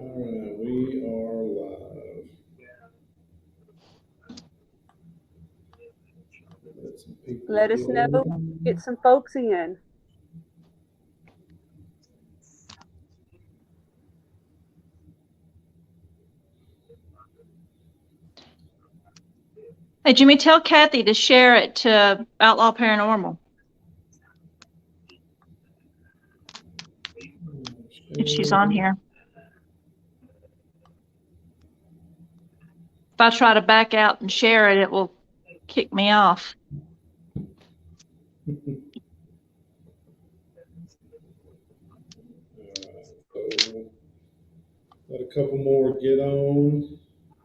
All right, we are live. Let us know. Get some folks in. Hey, Jimmy, tell Kathy to share it to Outlaw Paranormal. If she's on here. If I try to back out and share it, it will kick me off. Let a couple more get on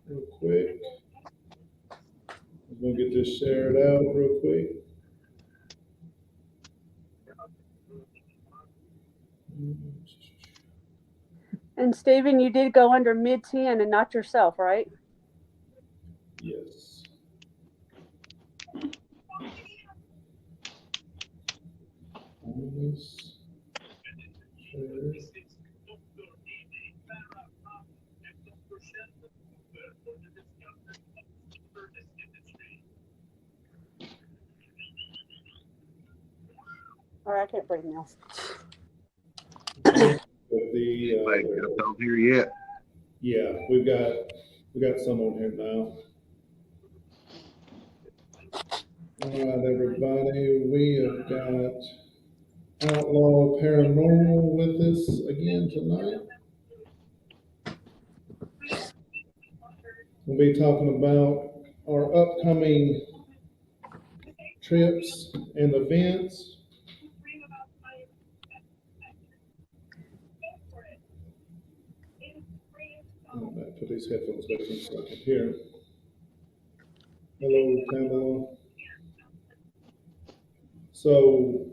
real quick. I'm going to get this shared out real quick. And Stephen, you did go under Mid-Tenn and not yourself, right? Yes. All right, I can't breathe now. Don't hear yet. Yeah, we got some on here now. All right, everybody, we have got Outlaw Paranormal with us again tonight. We'll be talking about our upcoming trips and events. I'm going to put these headphones back in so I can hear. Hello, Pamela. So,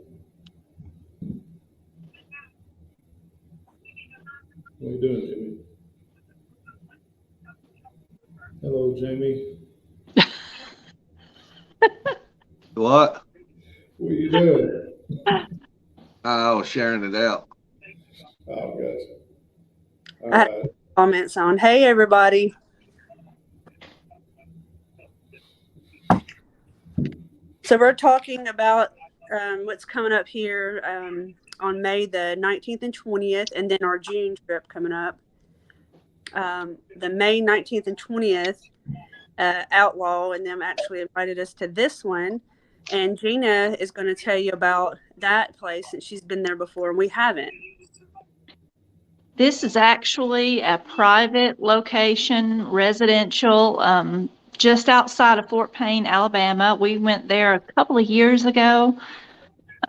what are you doing, Jimmy? Hello, Jamie. What? What are you doing? I was sharing it out. Oh, gotcha. All right. Comments on. Hey, everybody. So we're talking about what's coming up here on May the 19th and 20th, and then our June trip coming up. The May 19th and 20th, Outlaw and them actually invited us to this one. And Gina is going to tell you about that place since she's been there before and we haven't. This is actually a private location, residential, just outside of Fort Payne, Alabama. We went there a couple of years ago,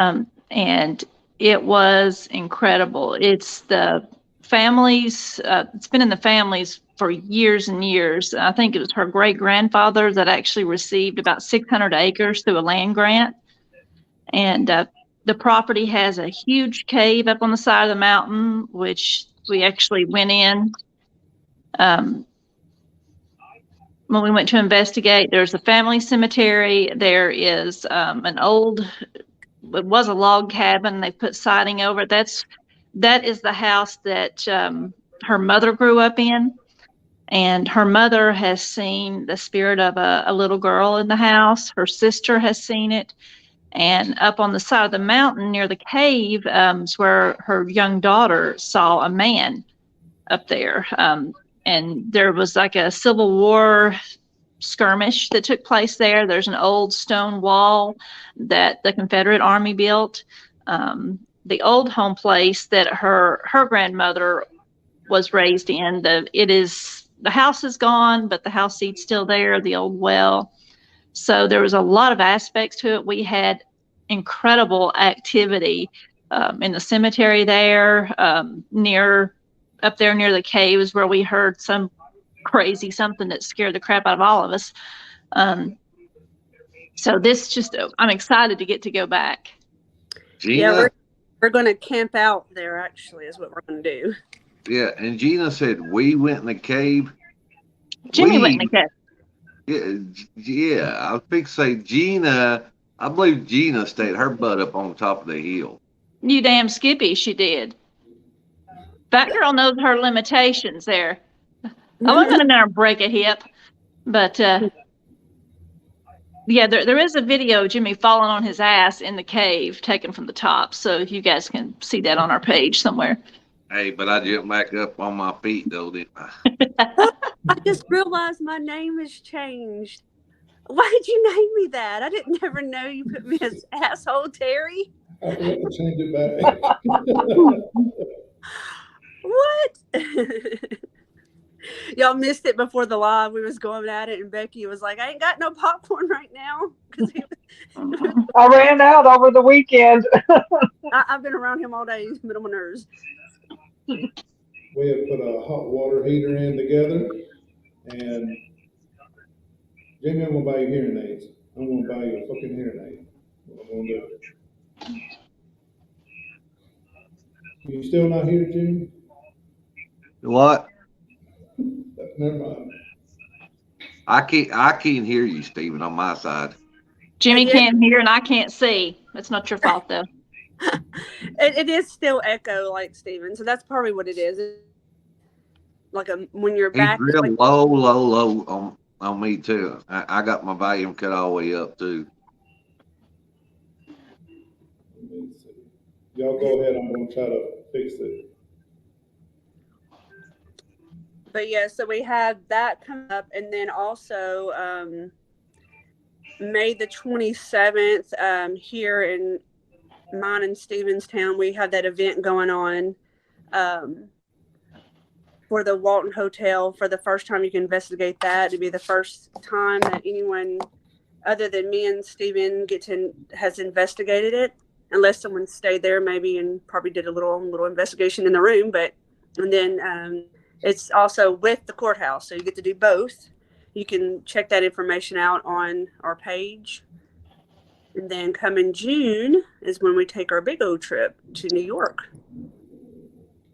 and it was incredible. It's the families, it's been in the families for years and years. I think it was her great-grandfather that actually received about 600 acres through a land grant. And the property has a huge cave up on the side of the mountain, which we actually went in. When we went to investigate, there's a family cemetery. There is an old, it was a log cabin. They put siding over it. That is the house that her mother grew up in. And her mother has seen the spirit of a little girl in the house. Her sister has seen it. And up on the side of the mountain near the cave is where her young daughter saw a man up there. And there was like a Civil War skirmish that took place there. There's an old stone wall that the Confederate Army built. The old home place that her grandmother was raised in, the house is gone, but the house seat's still there, the old well. So there was a lot of aspects to it. We had incredible activity in the cemetery there, up there near the caves where we heard some crazy something that scared the crap out of all of us. So I'm excited to go back. Gina? Yeah, we're going to camp out there, actually, is what we're going to do. Yeah, and Gina said we went in the cave. Jimmy went in the cave. Yeah, I was fixing to say Gina. I believe Gina stayed her butt up on top of the hill. You damn Skippy, she did. That girl knows her limitations there. I wasn't in there and break a hip, but yeah, there is a video of Jimmy falling on his ass in the cave taken from the top. So you guys can see that on our page somewhere. Hey, but I jumped back up on my feet though, didn't I? I just realized my name has changed. Why did you name me that? I didn't ever know you put me as asshole Terry. I forgot to change it back. What? Y'all missed it before the live. We was going at it, and Becky was like, "I ain't got no popcorn right now," because I ran out over the weekend. I've been around him all day. He's been on my nerves. We have put a hot water heater in together, and Jamie, I'm gonna buy you hearing aids. I'm gonna buy you a fucking hearing aid. What I'm gonna do. You still not here, Jimmy? What? Never mind. I can't hear you, Stephen, on my side. Jimmy can't hear and I can't see. That's not your fault, though. It is still echo, like Steven. So that's probably what it is. It's like when you're back. He's real like, low on me too. I got my volume cut all the way up too. Y'all go ahead. I'm gonna try to fix it. But yeah, so we had that come up, and then also May the 27th here in mine and Stevenstown, we have that event going on for the Walton Hotel. For the first time, you can investigate that. It'd be the first time that anyone other than me and Steven has investigated it, unless someone stayed there maybe and probably did a little investigation in the room. And then it's also with the courthouse, so you get to do both. You can check that information out on our page. And then come in June is when we take our big old trip to New York.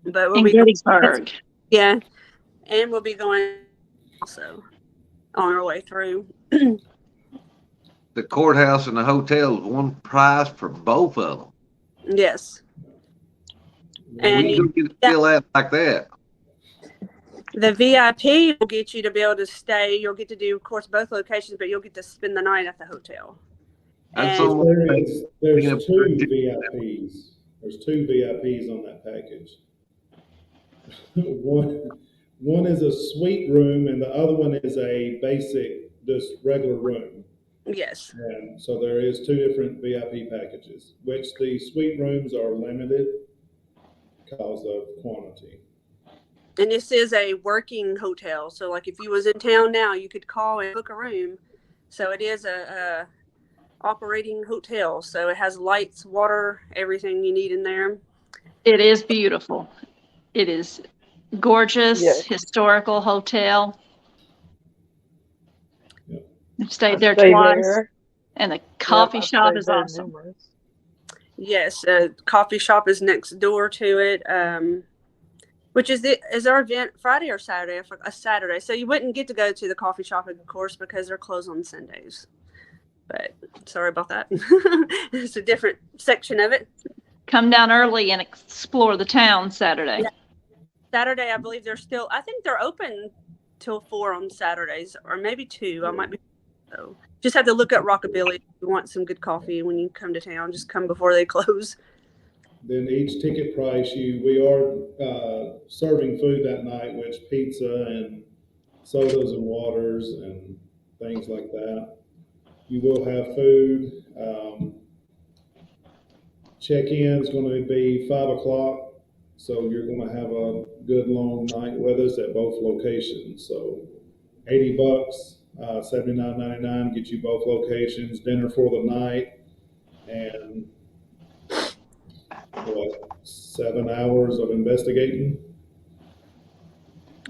But we'll be Gettysburg. Yeah, and we'll be going also on our way through. The courthouse and the hotel is one price for both of them. Yes. And we can get a deal out like that. The VIP will get you to be able to stay. You'll get to do, of course, both locations, but you'll get to spend the night at the hotel. There's There's two VIPs. There's two VIPs on that package. One is a suite room, and the other one is a basic, just regular room. Yes. And so there is two different VIP packages, which the suite rooms are limited because of quantity. And this is a working hotel. So like if you was in town now, you could call and book a room. So it is a operating hotel. So it has lights, water, everything you need in there. It is beautiful. It is gorgeous, Yes. historical hotel. Yep. I've stayed I there stayed twice. there. And the coffee Yep, I've shop stayed is there awesome. numerous. Yes, coffee shop is next door to it. Which is our event Friday or Saturday? I forgot, Saturday. So you wouldn't get to go to the coffee shop, of course, because they're closed on Sundays. But sorry about that. It's a different section of it. Come down early and explore the town Saturday. Yeah. Saturday, I believe I think they're open till 4 on Saturdays, or maybe 2. I might be. So just have to look up Rockabilly if you want some good coffee when you come to town. Just come before they close. Then each ticket price, we are serving food that night, which pizza and sodas and waters and things like that. You will have food. Check-in is going to be 5 o'clock, so you're going to have a good long night with us at both locations. So $80, $79.99 get you both locations, dinner for the night, and 7 hours of investigating.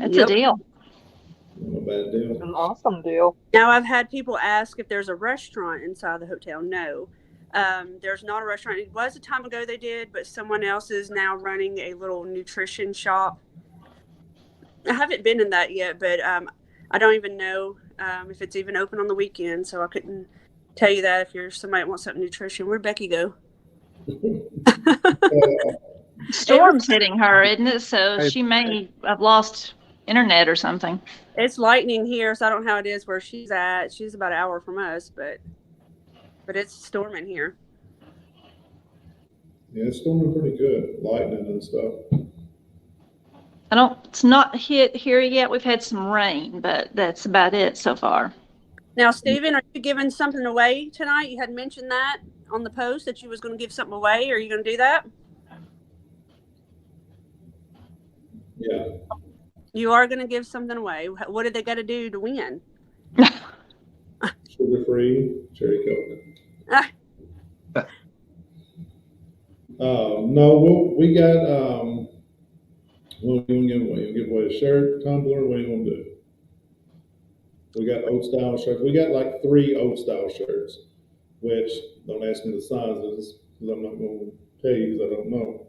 It's a deal. Not a bad deal. An awesome deal. Now, I've had people ask if there's a restaurant inside the hotel. No, there's not a restaurant. It was a time ago they did, but someone else is now running a little nutrition shop. I haven't been in that yet, but I don't even know if it's even open on the weekend, so I couldn't tell you that if you're somebody that wants something nutrition. Where'd Becky go? Storm's hitting her, isn't it? So she may have lost internet or something. It's lightning here, so I don't know how it is where she's at. She's about an hour from us, but it's storming here. Yeah, it's storming pretty good, lightning and stuff. It's not hit here yet. We've had some rain, but that's about it so far. Now, Stephen, are you giving something away tonight? You had mentioned that on the post that you was going to give something away. Are you going to do that? Yeah. You are going to give something away. What did they got to do to win? Sugar-free cherry coconut. No, we got, what do you want to give away? You give away a shirt, tumbler, what do you want to do? We got old style shirts. We got like 3 old style shirts, which don't ask me the sizes because I'm not going to tell you because I don't know.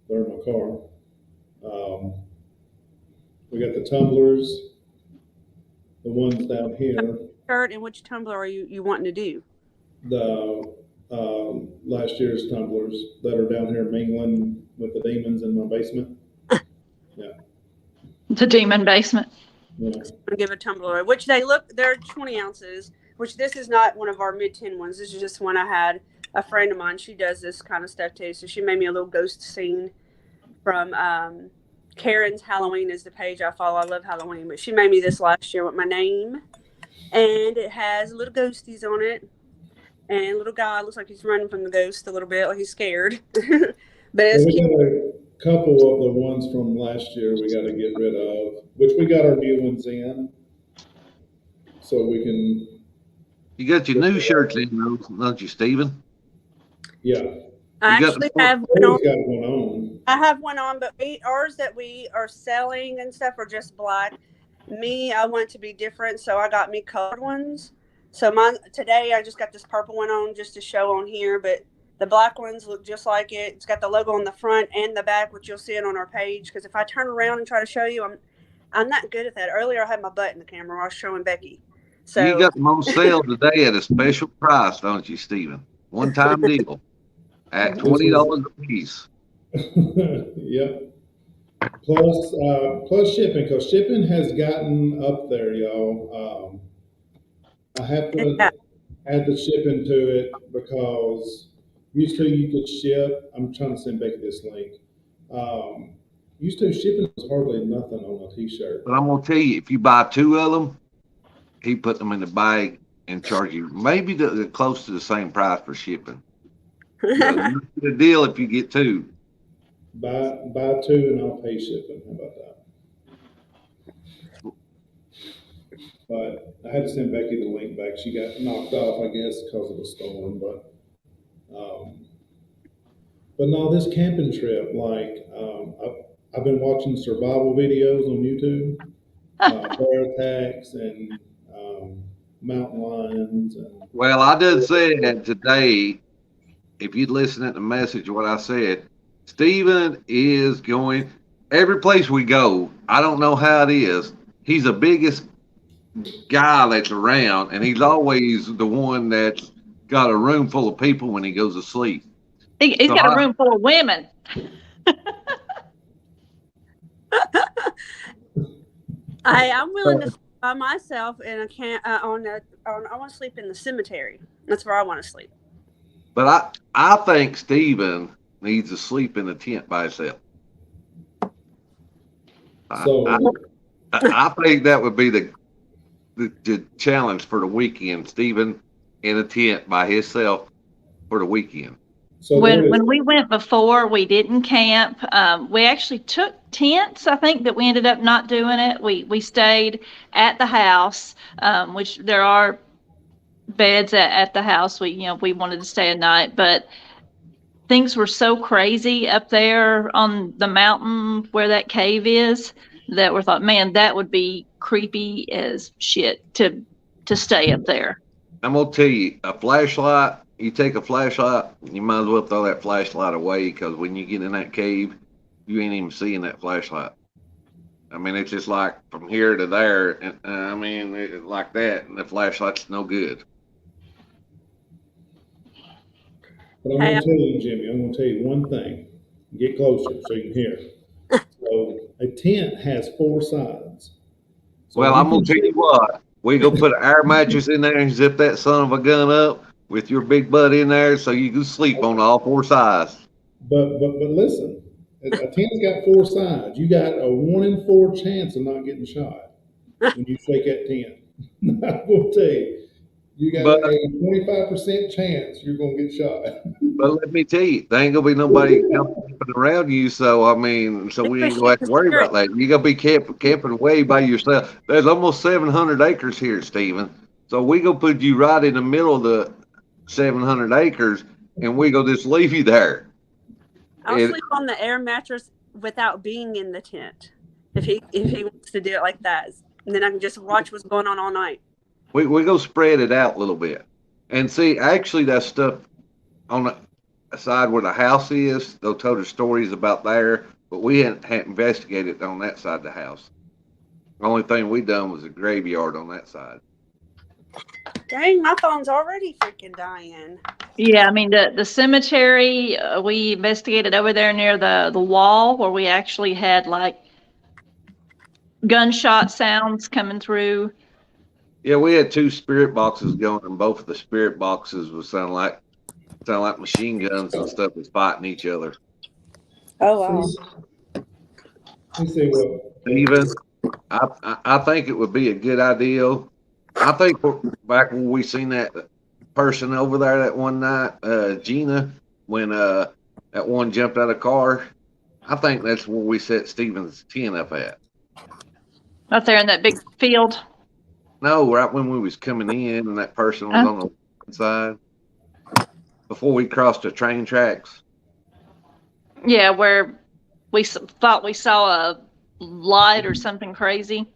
They're in my car. We got the tumblers, the ones down here. Shirt, and which tumbler are you wanting to do? The last year's tumblers that are down here mingling with the demons in my basement. Yeah. The demon basement. Yeah. I'm going to give a tumbler away, which they're 20 ounces, which this is not one of our Mid-Tenn ones. This is just one I had. A friend of mine, she does this kind of stuff too. So she made me a little ghost scene from Karen's Halloween is the page I follow. I love Halloween, but she made me this last year with my name, and it has little ghosties on it, and a little guy looks like he's running from the ghost a little bit, like he's scared. But it's We cute. got a couple of the ones from last year we got to get rid of, which we got our new ones in, so we can. You got your new shirts in, don't you, Stephen? Yeah. I You got actually the- have one on. Always got one on. I have one on, but ours that we are selling and stuff are just black. Me, I want it to be different, so I got me colored ones. So mine today, I just got this purple one on just to show on here, but the black ones look just like it. It's got the logo on the front and the back, which you'll see it on our page. Because if I turn around and try to show you, I'm not good at that. Earlier, I had my butt in the camera. I was showing Becky. So You got them on sale today at a special price, don't you, Stephen? One-time deal at $20 a piece. Yep. Plus shipping, because shipping has gotten up there, y'all. I have to Yeah. add the shipping to it because used to you could ship. I'm trying to send Becky this link. Used to shipping was hardly nothing on a t-shirt. But I'm gonna tell you, if you buy 2 of them, he put them in the bag and charge you maybe close to the same price for shipping. The deal if you get 2. Buy 2 and I'll pay shipping. How about that? But I had to send Becky the link back. She got knocked off, I guess, because of the storm. But no, this camping trip, like I've been watching survival videos on YouTube, bear attacks and mountain lions. And Well, I did say that today. If you'd listen to the message of what I said, Stephen is going every place we go. I don't know how it is. He's the biggest guy that's around, and he's always the one that's got a room full of people when he goes to sleep. He's got a room full of women. I'm willing to sleep by myself in a camp. I want to sleep in the cemetery. That's where I want to sleep. But I think Stephen needs to sleep in a tent by himself. So I think that would be the challenge for the weekend. Stephen in a tent by himself for the weekend. So when we went before, we didn't camp. We actually took tents, I think, but we ended up not doing it. We stayed at the house, which there are beds at the house. We wanted to stay a night, but things were so crazy up there on the mountain where that cave is that we thought, man, that would be creepy as shit to stay up there. I'm gonna tell you, a flashlight. You take a flashlight, you might as well throw that flashlight away because when you get in that cave, you ain't even seeing that flashlight. I mean, it's just like from here to there, and like that, and the flashlight's no good. But I'm going to tell you, Jimmy, I'm going to tell you one thing. Get closer so you can hear. So a tent has four sides. So Well, you I'm gonna can tell you sleep. what. We go put an air mattress in there and zip that son of a gun up with your big butt in there, so you can sleep on all four sides. But listen, a tent's got four sides. You got a 1 in 4 chance of not getting shot when you shake that tent. I'm gonna tell you, you got But a 25% chance you're gonna get shot. let me tell you, there ain't gonna be nobody camping around you. So I mean, so we ain't gonna have to worry about that. You gonna be camping way by yourself. There's almost 700 acres here, Stephen. So we gonna put you right in the middle of the 700 acres, and we gonna just leave you there. I'll sleep on the air mattress without being in the tent if he wants to do it like that, and then I can just watch what's going on all night. We gonna spread it out a little bit, and see. Actually, that stuff on the side where the house is, they'll tell the stories about there, but we hadn't investigated on that side of the house. The only thing we done was a graveyard on that side. Dang, my phone's already freaking dying. Yeah, I mean the cemetery, we investigated over there near the wall where we actually had like gunshot sounds coming through. Yeah, we had two spirit boxes going, and both of the spirit boxes was sound like machine guns and stuff was fighting each other. Oh wow. Let's see what. Even I think it would be a good idea. I think back when we seen that person over there that one night, Gina, when that one jumped out of the car, I think that's where we set Stephen's tent up at. Out there in that big field. No, right when we was coming in and that person was on the side before we crossed the train tracks. Yeah, where we thought we saw a light or something crazy.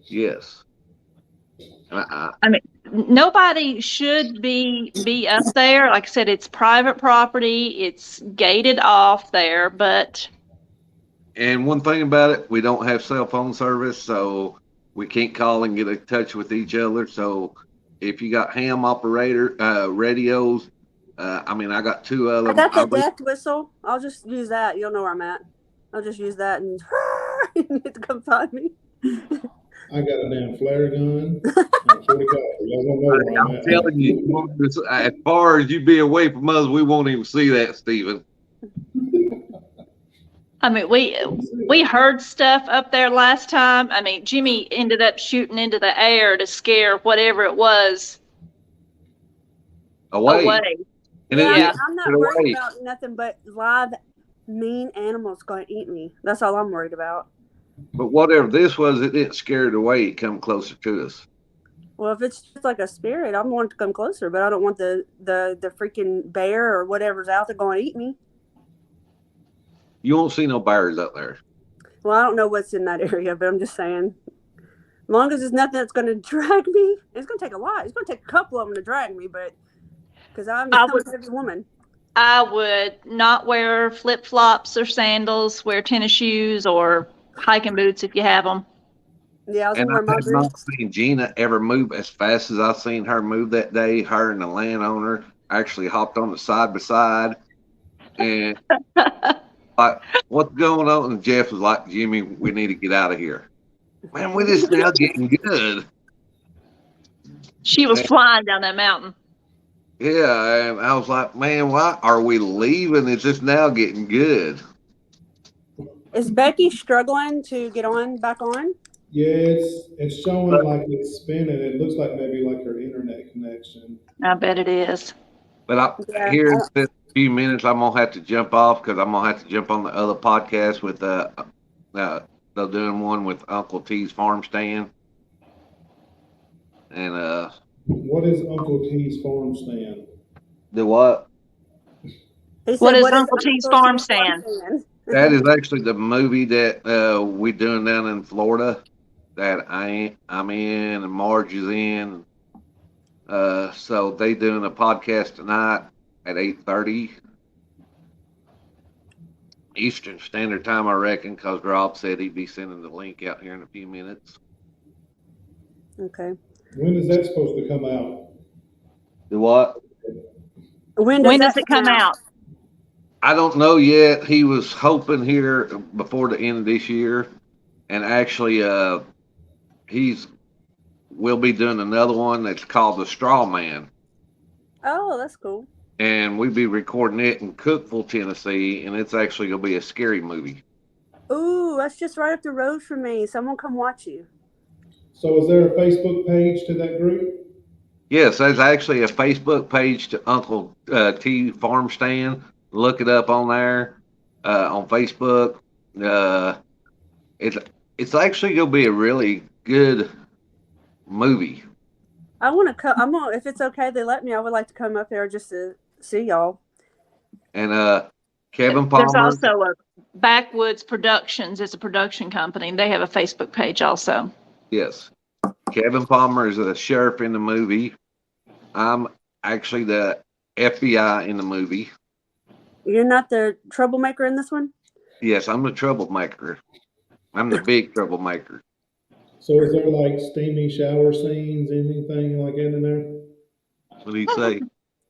Yes. I mean, nobody should be up there. Like I said, it's private property. It's gated off there, but. And one thing about it, we don't have cell phone service, so we can't call and get in touch with each other. So if you got ham operator radios, I mean, I got two of them. I got the death whistle. I'll just use that. You'll know where I'm at. I'll just use that and you need to come find me. I got a damn flare gun and 40 caliber. Y'all don't know where I'm at. Telling you, as far as you be away from us, we won't even see that, Stephen. I mean, we heard stuff up there last time. I mean, Jimmy ended up shooting into the air to scare whatever it was away. And yeah, I'm not worried about nothing but live mean animals going to eat me. That's all I'm worried about. But whatever this was, it didn't scare it away. It come closer to us. Well, if it's just like a spirit, I want it to come closer, but I don't want the freaking bear or whatever's out there going to eat me. You won't see no bears out there. Well, I don't know what's in that area, but I'm just saying. As long as there's nothing that's going to drag me, it's going to take a lot. It's going to take a couple of them to drag me, but because I'm a heavy woman. I would not wear flip-flops or sandals, wear tennis shoes or hiking boots if you have them. Yeah, I was and wear my I've not seen Gina ever move as fast as I seen her move that day. Her and the landowner actually hopped on the side by side, and like, what's going on? And Jeff was like, Jimmy, we need to get out of here. Man, we just now getting good. She was flying down that mountain. Yeah, and I was like, man, why are we leaving? It's just now getting good. Is Becky struggling to get back on? Yeah, it's showing like it's spinning. It looks like maybe like her internet connection. I bet it is. But here in a few minutes, I'm gonna have to jump off because I'm gonna have to jump on the other podcast with they're doing one with Uncle T's farm stand. And what is Uncle T's farm stand? The what? What is Uncle T's farm stand? That is actually the movie that we doing down in Florida that I'm in and Marge is in. So they doing a podcast tonight at 8:30 Eastern Standard Time, I reckon, because Rob said he'd be sending the link out here in a few minutes. Okay. When is that supposed to come out? The what? When does it come out? I don't know yet. He was hoping here before the end of this year, and actually, he's we'll be doing another one that's called the Straw Man, Oh, that's cool. and we'll be recording it in Cookeville, Tennessee, and it's actually gonna be a scary movie. Ooh, that's just right up the road from me. Someone come watch you. So is there a Facebook page to that group? Yes, there's actually a Facebook page to Uncle T Farm Stand. Look it up on there on Facebook. Uh, it's it's actually gonna be a really good movie. I want to come. I'm gonna, if it's okay, they let me. I would like to come up there just to see y'all. And Kevin There's Palmer, also a Backwoods Productions. It's a production company. They have a Facebook page also. yes, Kevin Palmer is a sheriff in the movie. I'm actually the FBI in the movie. You're not the troublemaker in this one? Yes, I'm the troublemaker. I'm the big troublemaker. So is there like steamy shower scenes, anything like that in there? What do you say?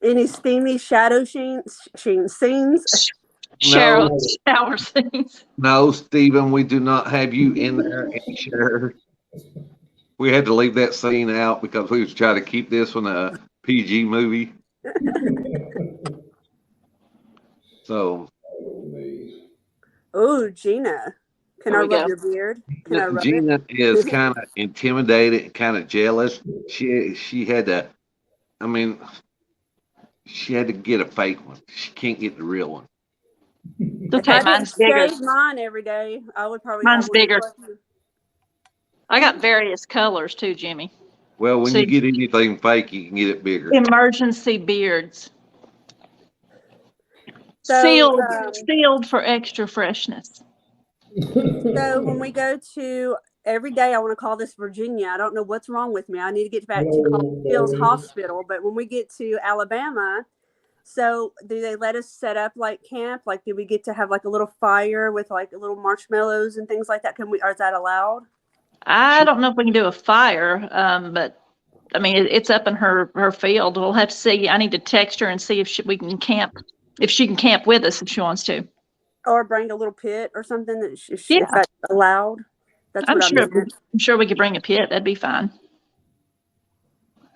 Any steamy shadow scenes? Shower, No, shower scenes. no, Stephen, we do not have you in there, sheriff. We had to leave that scene out because we was trying to keep this one a PG movie. So Oh, Gina. Can There I we rub go. your beard? Can I rub Gina it? is kind of intimidated, kind of jealous. She had to. I mean, she had to get a fake one. She can't get the real one. It's If okay, I didn't mine's bigger. shave mine every day, I would probably have Mine's one bigger. just like you. I got various colors too, Jimmy. Well, when you See, get anything fake, you can get it bigger. emergency beards. So, Sealed for extra freshness. so when we go to every day, I want to call this Virginia. I don't know what's wrong with me. I need to get back to Hello, College Hills Barbie. Hospital. But when we get to Alabama, so do they let us set up like camp? Like, do we get to have like a little fire with like little marshmallows and things like that? Can we? Or is that allowed? I don't know if we can do a fire, but I mean, it's up in her field. We'll have to see. I need to text her and see if we can camp, if she can camp with us if she wants to. Or bring a little pit or something that Yeah. if that's allowed. That's I'm what I sure. meant. I'm sure we could bring a pit. That'd be fine.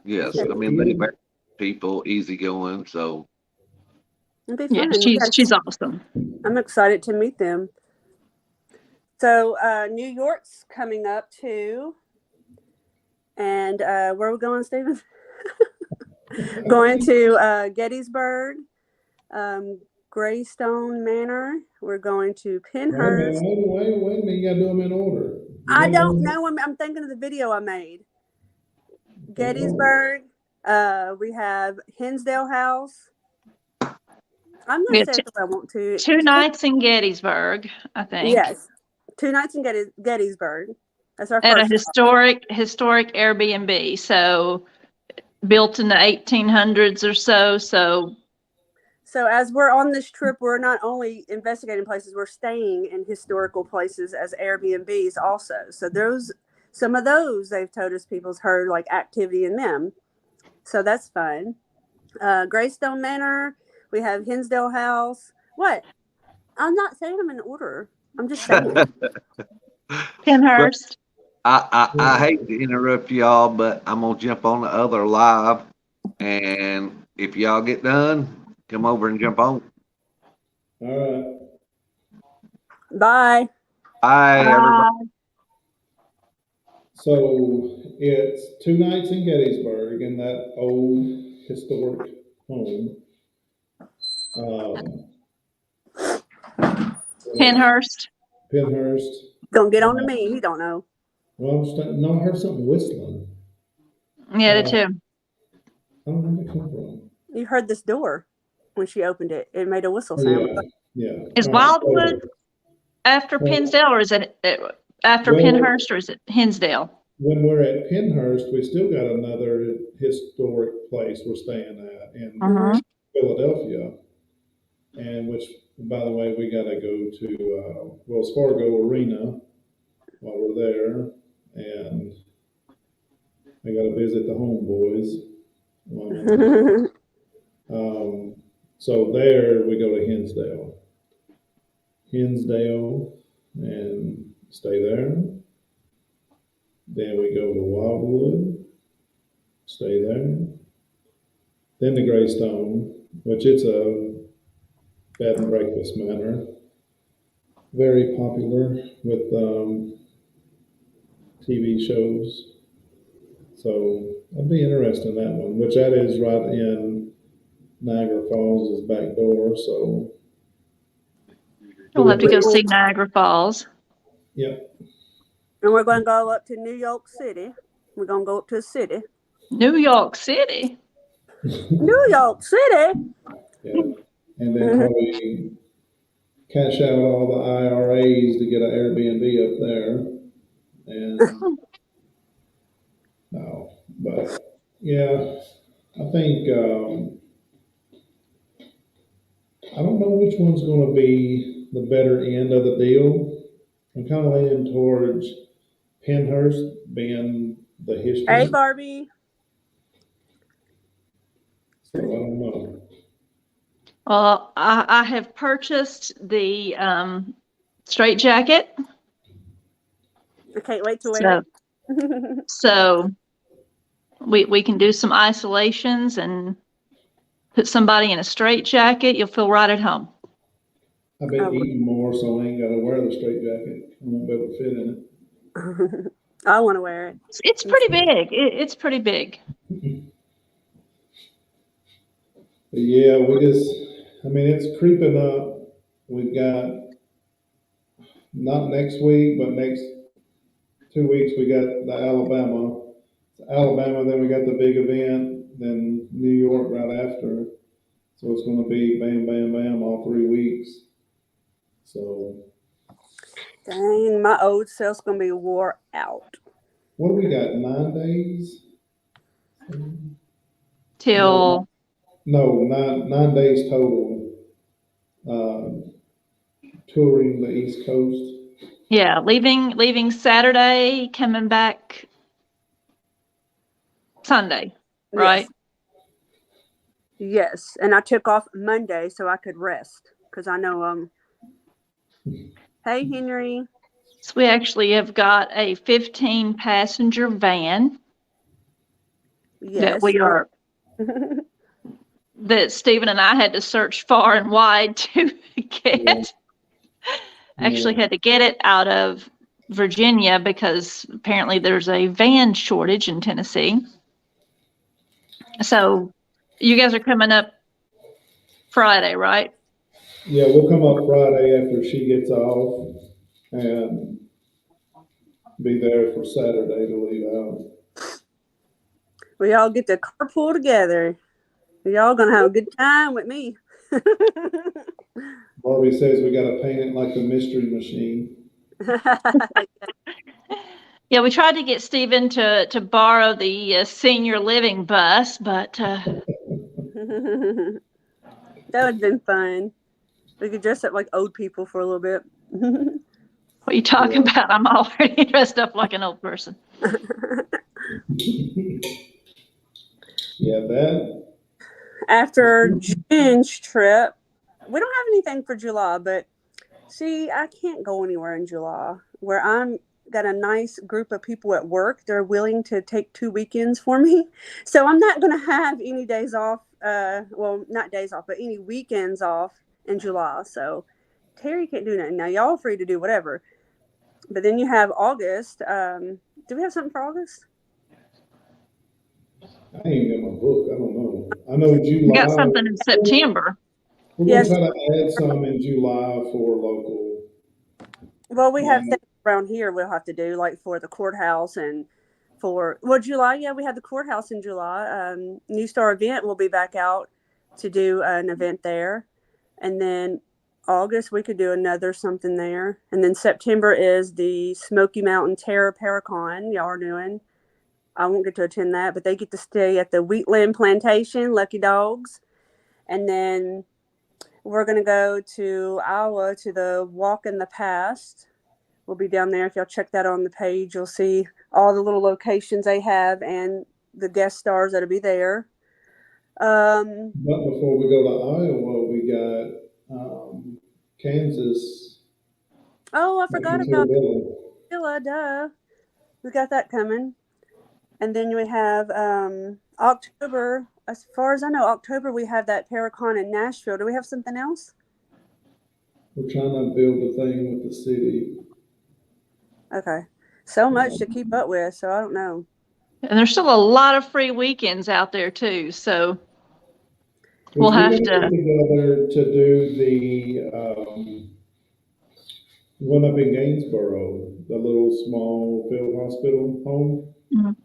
Yes, I mean they very people, easygoing. So It'd be Yeah, fun. she's awesome. I'm excited to meet them. So New York's coming up too. And where are we going, Stephen? Going to Gettysburg, Greystone Manor. We're going to Pinhurst. Wait a minute. You gotta do them in order. I don't know. I'm thinking of the video I made. Gettysburg. We have Hinsdale House. I'm We going to have say it if I want to. 2 nights in Gettysburg, I think. Yes. 2 nights in Gettysburg. That's our At a first. historic Airbnb. So built in the 1800s or so. So as we're on this trip, we're not only investigating places, we're staying in historical places as Airbnbs also. So some of those they've told us people's heard like activity in them. So that's fun. Greystone Manor. We have Hinsdale House. What? I'm not saying them in order. I'm just saying. Pinhurst. I hate to interrupt y'all, but I'm gonna jump on the other live, and if y'all get done, come over and jump on. All right. Bye. Bye, everybody. So it's 2 nights in Gettysburg in that old historic home. Pinhurst. Pinhurst. Gonna get on to me. He don't know. Well, no, I heard something whistling. Yeah, the two. I don't know where it come from. You heard this door when she opened it. It made a whistle Oh, sound. yeah. Is All right, Wildwood after Pinsdale, or is it after Well- Pinhurst, or is it Hinsdale? When we're at Pinhurst, we still got another historic place we're staying at in Philadelphia, and which, by the way, we got to go to Wells Fargo Arena while we're there, and I got to visit the homeboys. while I'm there. So there we go to Hinsdale, and stay there. Then we go to Wildwood, stay there. Then the Greystone, which it's a bed and breakfast manor, very popular with TV shows. So I'd be interested in that one, which that is right in Niagara Falls' back door. So We'll have to go see Cool. Niagara Falls. yeah, And we're going to go up to New York City. We're going to go up to the city. New York City. New York City. yeah, and then probably cash out all the IRAs to get an Airbnb up there. And no, but yeah, I think I don't know which one's going to be the better end of the deal. I'm kind of leaning towards Penhurst being the history. Hey, Barbie. So I don't know. Well, I have purchased the straight jacket. I can't wait to wear it. So we can do some isolations and put somebody in a straight jacket. You'll feel right at home. I've been eating more, so I ain't got to wear the straight jacket. I won't be able to fit in it. I want to wear it. It's pretty big. It's pretty big. But yeah, I mean, it's creeping up. We've got, not next week, but next 2 weeks, we got the Alabama. Then we got the big event, then New York right after. So it's going to be bam, bam, bam all 3 weeks. So. Dang, my old self's going to be wore out. What do we got, 9 days? Till No, 9 days total. Touring the East Coast. yeah, leaving Saturday, coming back Sunday, right? Yes, and I took off Monday so I could rest because I know Hey, Henry. So we actually have got a 15-passenger van Yes. that Stephen and I had to search far and wide to get. Yeah. Actually had to get it out of Virginia because apparently there's a van shortage in Tennessee. So you guys are coming up Friday, right? Yeah, we'll come up Friday after she gets off and be there for Saturday to leave out. We all get to carpool together. Y'all gonna have a good time with me. Barbie says we got to paint it like the Mystery Machine. Yeah, we tried to get Stephen to borrow the senior living bus, but That would have been fun. We could dress up like old people for a little bit. what are you talking about? I'm already dressed up like an old person. Yeah, that. After June's trip, we don't have anything for July, but see, I can't go anywhere in July. Where I'm got a nice group of people at work. They're willing to take 2 weekends for me. So I'm not going to have any days off. Well, not days off, but any weekends off in July. So Terry can't do nothing. Now, y'all are free to do whatever. But then you have August. Do we have something for August? I ain't got my book. I don't know. I know July. We got something in September. We're going to try to add some in July for local. Well, we have things around here we'll have to do, like for the courthouse and for, July. Yeah, we have the courthouse in July. New Star Event will be back out to do an event there. And then August, we could do another something there. And then September is the Smoky Mountain Terror Paracon y'all are doing. I won't get to attend that, but they get to stay at the Wheatland Plantation, Lucky Dogs. And then we're going to go to Iowa to the Walk in the Past. We'll be down there. If y'all check that on the page, you'll see all the little locations they have and the guest stars that'll be there. But before we go to Iowa, we got Kansas. Oh, I forgot about Villa. Villa, duh. We got that coming. And then we have October. As far as I know, October we have that Paracon in Nashville. Do we have something else? We're trying to build a thing with the city. Okay. So much to keep up with, so I don't know. And there's still a lot of free weekends out there too, so we'll We're have gonna to. get together to do the one up in Gainsboro, the little small field hospital home. Mhm.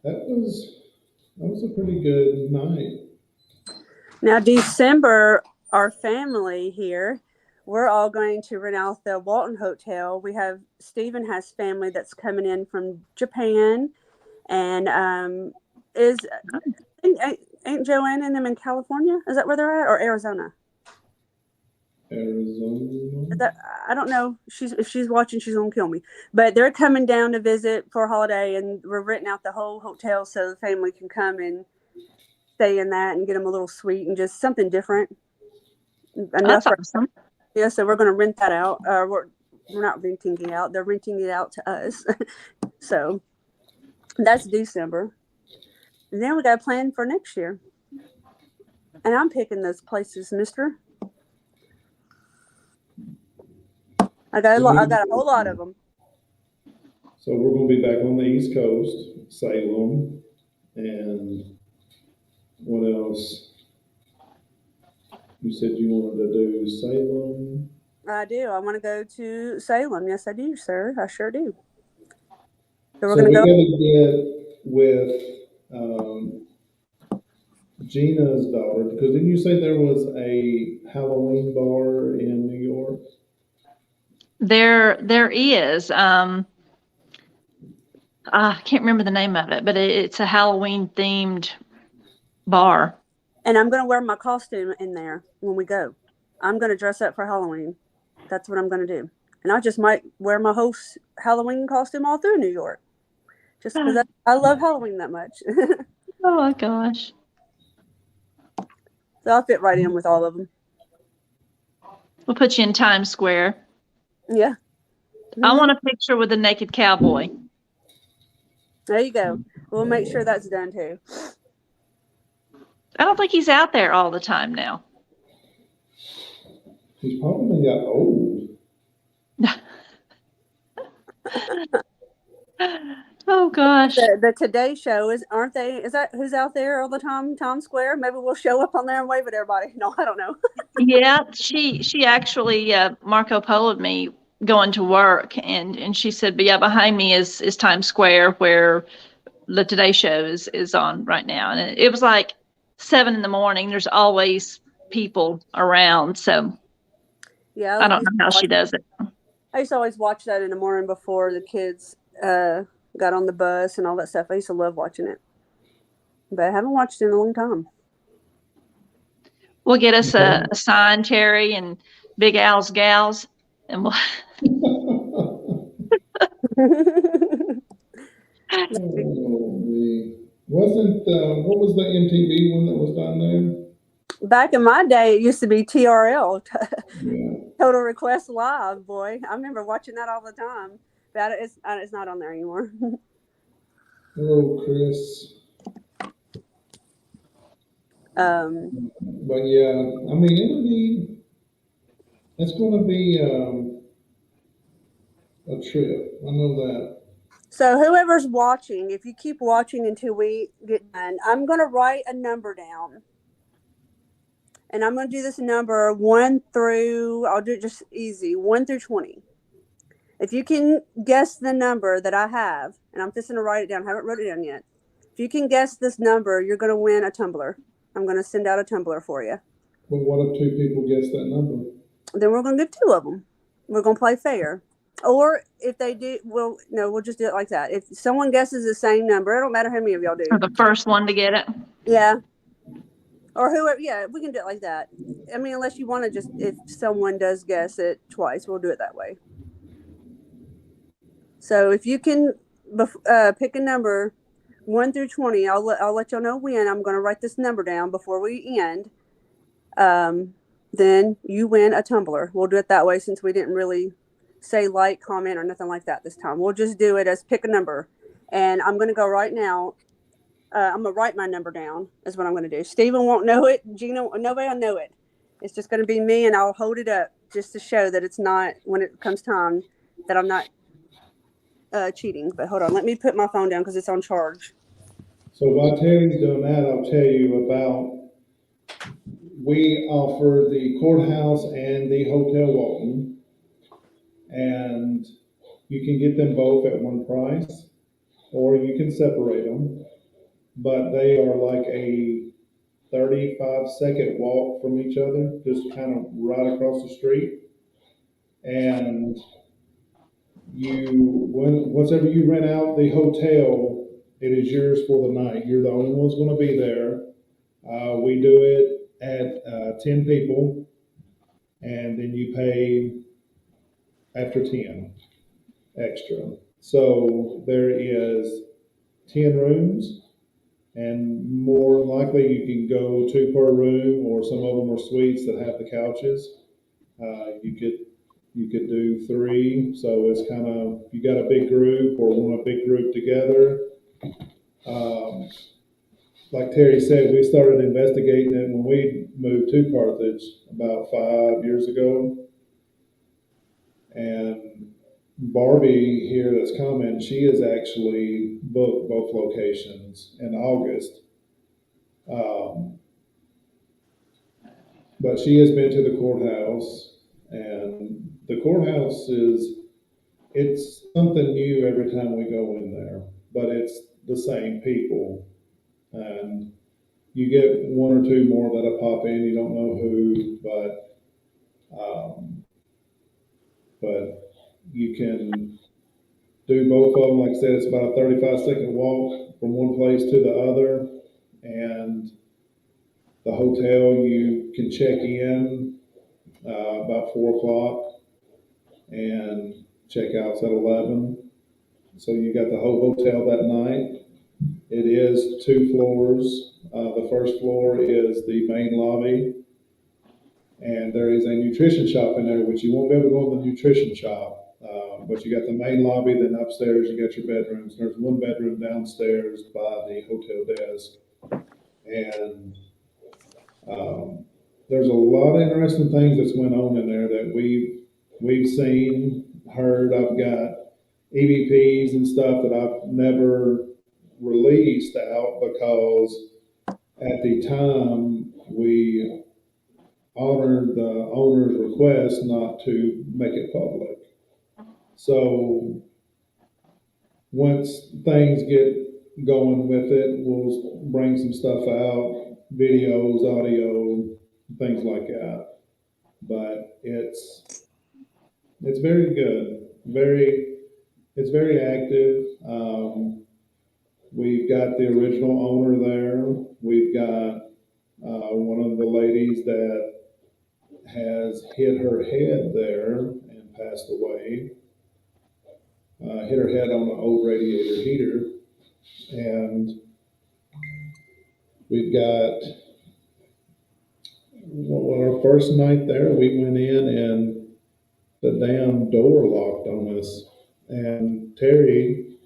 That was a pretty good night. Now, December, our family here, we're all going to rent out the Walton Hotel. We have Stephen has family that's coming in from Japan, and ain't Joanne and them in California? Is that where they're at, or Arizona? Arizona. I don't know. If she's watching, she's gonna kill me. But they're coming down to visit for a holiday, and we're renting out the whole hotel so the family can come and stay in that and get them a little suite and just something different. That's awesome. Yeah, so we're gonna rent that out. We're not renting it out; they're renting it out to us. So that's December. And then we got a plan for next year, and I'm picking those places, Mister. I got a whole lot of them. So we're gonna be back on the East Coast, Salem, and what else? You said you wanted to do Salem. I do. I want to go to Salem. Yes, I do, sir. I sure do. So we're So gonna we go. gotta get with Gina's daughter, because didn't you say there was a Halloween bar in New York? There is. I can't remember the name of it, but it's a Halloween themed bar. And I'm gonna wear my costume in there when we go. I'm gonna dress up for Halloween. That's what I'm gonna do. And I just might wear my whole Halloween costume all through New York, just because I love Halloween that much. Oh my gosh. So I'll fit right in with all of them. We'll put you in Times Square. Yeah. I want a picture with the naked cowboy. There you go. We'll make sure that's done too. I don't think he's out there all the time now. He's probably got old. Oh gosh. The Today Show aren't they? Is that who's out there all the time? Times Square. Maybe we'll show up on there and wave at everybody. No, I don't know. Yeah, she actually Marco Polo'd me going to work, and she said, but yeah, behind me is Times Square where the Today Show is on right now, and it was like 7 a.m. There's always people around, so Yeah, I don't know how she does it. I used to always watch that in the morning before the kids got on the bus and all that stuff. I used to love watching it, but I haven't watched it in a long time. We'll get us a sign, Terry, and Big Al's Gals, and we'll. Wasn't what was the MTV one that was down there? Back in my day, it used to be TRL, Yeah. Total Request Live. Boy, I remember watching that all the time. But it's not on there anymore. Hello, Chris. But yeah, I mean, it's going to be a trip. I know that. So whoever's watching, if you keep watching until we get done, I'm going to write a number down. And I'm going to do this number 1 through, I'll do it just easy, 1 through 20. If you can guess the number that I have, and I'm just going to write it down, I haven't wrote it down yet. If you can guess this number, you're going to win a tumbler. I'm going to send out a tumbler for you. Well, what if 2 people guess that number? Then we're going to give 2 of them. We're going to play fair. Or if they do, we'll just do it like that. If someone guesses the same number, it don't matter how many of y'all do. Or the first one to get it. Yeah. Or whoever, yeah, we can do it like that. I mean, unless you want to just, if someone does guess it twice, we'll do it that way. So if you can pick a number 1 through 20. I'll let y'all know when. I'm going to write this number down before we end. Then you win a tumbler. We'll do it that way since we didn't really say like, comment, or nothing like that this time. We'll just do it as pick a number. And I'm going to go right now. I'm going to write my number down is what I'm going to do. Steven won't know it. Gina, nobody will know it. It's just going to be me, and I'll hold it up just to show that it's not, when it comes time, that I'm not cheating. But hold on. Let me put my phone down because it's on charge. So while Terry's doing that, I'll tell you about, we offer the courthouse and the Hotel Walton, and you can get them both at one price, or you can separate them, but they are like a 35-second walk from each other, just kind of right across the street. And whenever you rent out the hotel, it is yours for the night. You're the only one's going to be there. We do it at 10 people, and then you pay after 10 extra. So there is 10 rooms, and more likely you can go 2 per room, or some of them are suites that have the couches. You could do 3. So it's kind of, you got a big group or want a big group together. Like Terry said, we started investigating it when we moved to Carthage about 5 years ago. And Barbie here that's commenting, she has actually booked both locations in August. But she has been to the courthouse, and the courthouse it's something new every time we go in there, but it's the same people. And you get 1 or 2 more that'll pop in, you don't know who, but you can do both of them. Like I said, it's about a 35-second walk from one place to the other. And the hotel, you can check in about 4 o'clock, and checkout's at 11. So you got the whole hotel that night. It is 2 floors. The first floor is the main lobby, and there is a nutrition shop in there, which you won't be able to go in the nutrition shop. But you got the main lobby, then upstairs you got your bedrooms. There's 1 bedroom downstairs by the hotel desk. And there's a lot of interesting things that's went on in there that we've seen, heard. I've got EVPs and stuff that I've never released out because at the time we honored the owner's request not to make it public. So once things get going with it, we'll bring some stuff out, videos, audio, things like that. But it's very good, it's very active. We've got the original owner there. We've got one of the ladies that has hit her head there and passed away. Hit her head on an old radiator heater. And we've got, well, our first night there, we went in and the damn door locked on us. And Terry,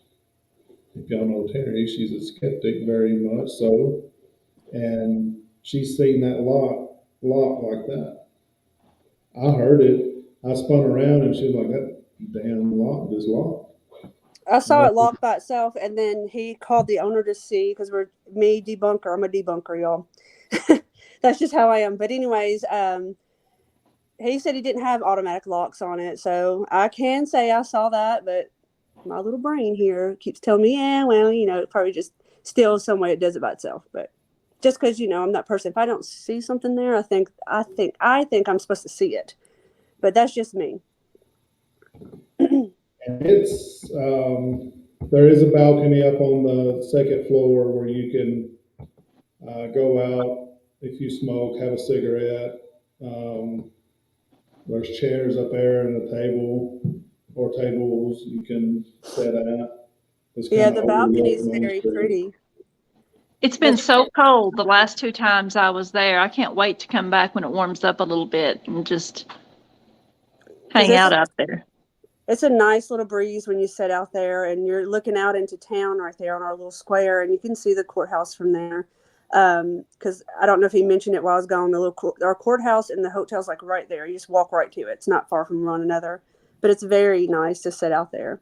if y'all know Terry, she's a skeptic very much so. And she's seen that lock like that. I heard it. I spun around and she was like, that damn lock is locked. I saw it locked by itself, and then he called the owner to see, because I'm a debunker, y'all. That's just how I am. But anyways, he said he didn't have automatic locks on it, so I can say I saw that, but my little brain here keeps telling me, yeah, well, it probably just still some way it does it by itself. But just because I'm that person, if I don't see something there, I think I'm supposed to see it. But that's just me. And it's there is a balcony up on the second floor where you can go out if you smoke, have a cigarette. There's chairs up there and a table or tables you can sit at. It's Yeah, kind the of balcony overlooked is Main very Street. pretty. It's been But so cold the last 2 times I was there. I can't wait to come back when it warms up a little bit and just because hang out up there. it's a nice little breeze when you sit out there and you're looking out into town right there on our little square, and you can see the courthouse from there. Because I don't know if he mentioned it while I was gone. Our courthouse and the hotel's like right there. You just walk right to it. It's not far from one another, but it's very nice to sit out there.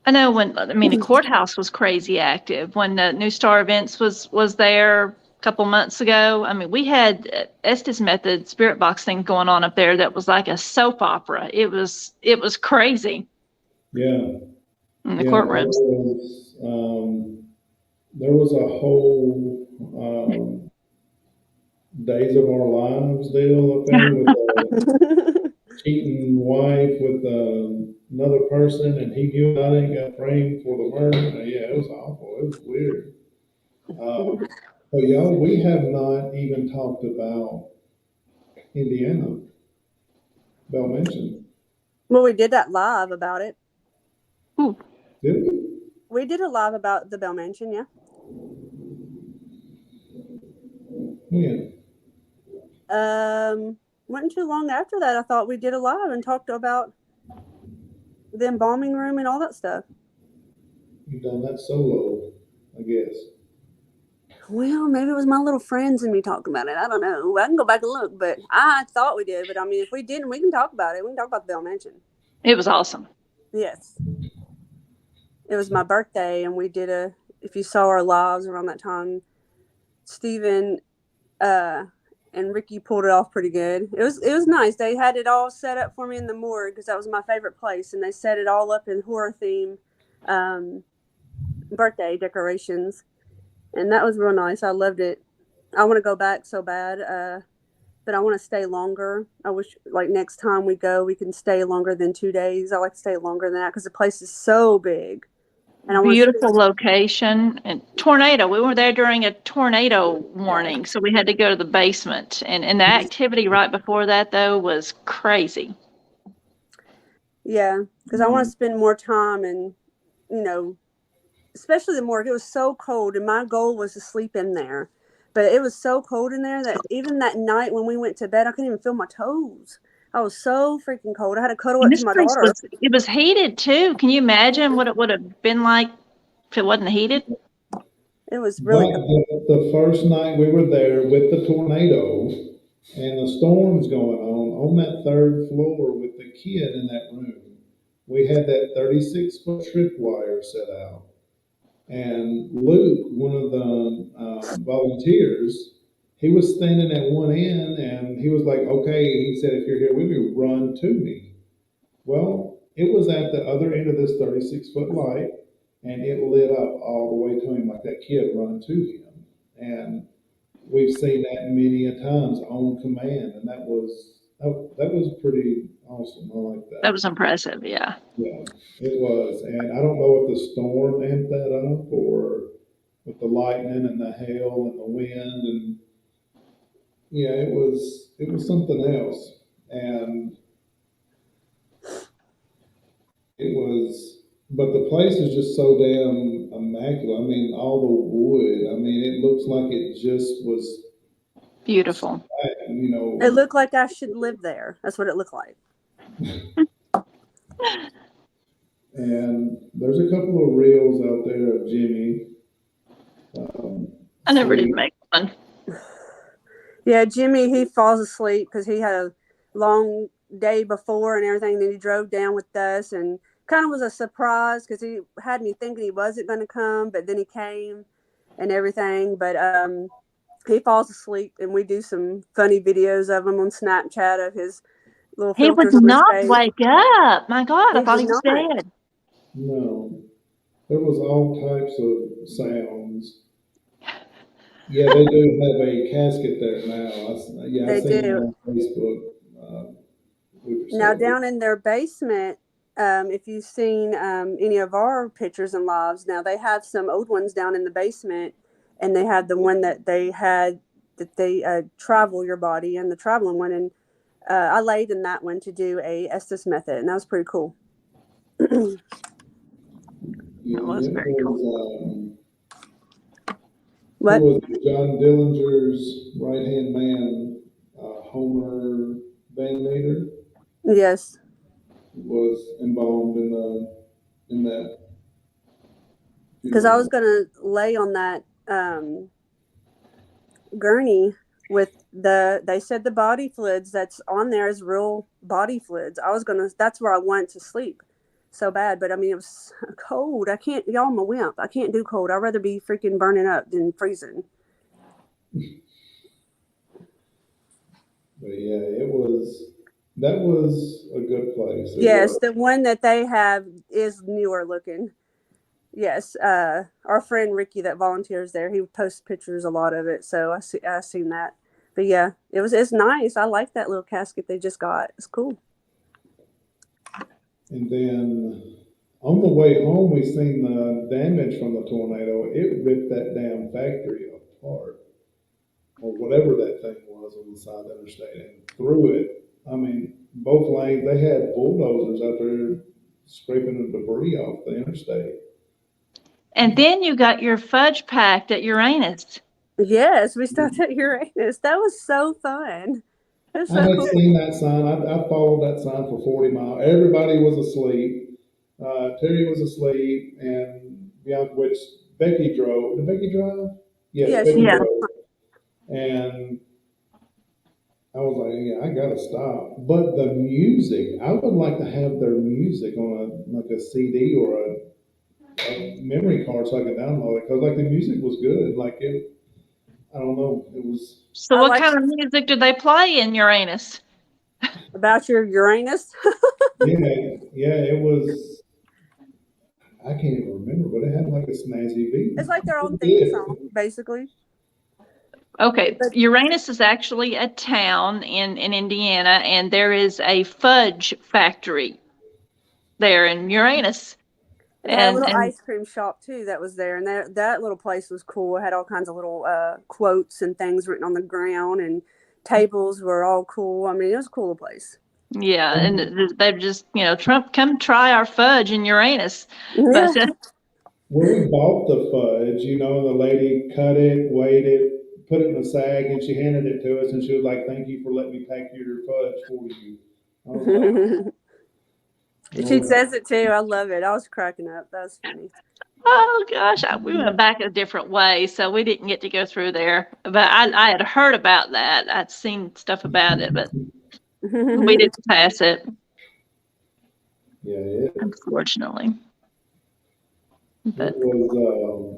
I know the courthouse was crazy active when the New Star Events was there a couple months ago. I mean, we had Estes Method Spirit Box thing going on up there that was like a soap opera. It was crazy Yeah. in the Yeah. courtrooms. There was a whole Days of Our Lives deal up there with a cheating wife with another person, and he knew about it and got framed for the murder. Yeah, it was awful. It was weird. But y'all, we have not even talked about Indiana. Bell mentioned. Well, we did that live about it. Ooh. Did we? We did a live about the Bell Mansion, yeah. When? Wasn't too long after that. I thought we did a live and talked about the embalming room and all that stuff. You've done that solo, I guess. Well, maybe it was my little friends and me talking about it. I don't know. I can go back and look, but I thought we did. But I mean, if we didn't, we can talk about it. We can talk about the Bell Mansion. It was awesome. Yes. It was my birthday, and we did if you saw our lives around that time, Stephen and Ricky pulled it off pretty good. It was nice. They had it all set up for me in the morgue because that was my favorite place, and they set it all up in horror theme birthday decorations, and that was real nice. I loved it. I want to go back so bad, but I want to stay longer. I wish like next time we go, we can stay longer than 2 days. I like to stay longer than that because the place is so big. And Beautiful location and tornado. We were there during a tornado warning, so we had to go to the basement. And the activity right before that though was crazy. Yeah, because I want to spend more time and especially the morgue. It was so cold, and my goal was to sleep in there, but it was so cold in there that even that night when we went to bed, I couldn't even feel my toes. I was so freaking cold. I had to cuddle up to my daughter. It was heated too. Can you imagine what it would have been like if it wasn't heated? It was really cold. The first night we were there with the tornado and the storms going on that third floor with the kid in that room, we had that 36-foot tripwire set out. And Luke, one of the volunteers, he was standing at one end and he was like, okay, he said, if you're here with me, run to me. Well, it was at the other end of this 36-foot light, and it lit up all the way to him like that kid running to him. And we've seen that many a times on command, and that was pretty awesome. I like that. That was impressive, yeah. Yeah, it was. And I don't know if the storm amped that up or with the lightning and the hail and the wind, and yeah, it was something else. And it was, but the place is just so damn immaculate. I mean, all the wood. I mean, it looks like it just was beautiful. It looked like I should live there. That's what it looked like. And there's a couple of reels out there of Jimmy. I never did make one. Yeah, Jimmy, he falls asleep because he had a long day before and everything. Then he drove down with us and kind of was a surprise because he had me thinking he wasn't going to come, but then he came and everything. But he falls asleep, and we do some funny videos of him on Snapchat of his little filters. He would not wake up. My God, I thought he was dead. No, there was all types of sounds. Yeah, they do have a casket there now. I seen it on Facebook. Now down in their basement, if you've seen any of our pictures and lives, now they have some old ones down in the basement, and they had the one that they had that they travel your body and the traveling one, and I laid in that one to do a Estes method, and that was pretty cool. That And was it very cool. was, who What? was it? John Dillinger's right-hand man, Homer Van Meter, Yes. was involved in that Because I was funeral. gonna lay on that gurney with they said the body fluids that's on there is real body fluids. That's where I went to sleep so bad, but I mean it was cold. I can't, y'all, I'm a wimp. I can't do cold. I'd rather be freaking burning up than freezing. But yeah, that was a good place. It Yes, was. the one that they have is newer looking. Yes, our friend Ricky that volunteers there, he posts pictures a lot of it, so I seen that. But yeah, it's nice. I like that little casket they just got. It's cool. And then on the way home, we seen the damage from the tornado. It ripped that damn factory apart, or whatever that thing was on the side of the interstate, and threw it. I mean, both lanes, they had bulldozers out there scraping the debris off the interstate. And then you got your fudge packed at Uranus. Yes, we stopped at Uranus. That was so fun. It was I so had cool. seen that sign. I followed that sign for 40 miles. Everybody was asleep. Terry was asleep, and beyond which Becky drove. Did Becky drive? Yes, Yeah, she Becky Yeah. drove. And I was like, yeah, I gotta stop. But the music, I would like to have their music on a CD or a memory card so I could download it. Because like the music was good. Like it, I don't know, it was. So I what like kind of music do they play in Uranus? about your Uranus. Yeah, it was. I can't even remember, but it had like a snazzy beat. It's like their own It theme did. song, basically. Okay, But Uranus is actually a town in Indiana, and there is a fudge factory there in Uranus. they had a And little and ice cream shop too that was there, and that little place was cool. It had all kinds of little quotes and things written on the ground, and tables were all cool. I mean, it was a cool place. yeah, and they've just, Trump, come try our fudge in Uranus. Yeah. But When we bought the fudge, the lady cut it, weighed it, put it in a sack, and she handed it to us, and she was like, "Thank you for letting me pack your fudge for you." I was like, She "Oh, says it too. I love it. I was cracking up. That was funny. oh gosh, we went back a different way, so we didn't get to go through there. But I had heard about that. I'd seen stuff about it, but we didn't pass it, yeah, it unfortunately. it But was."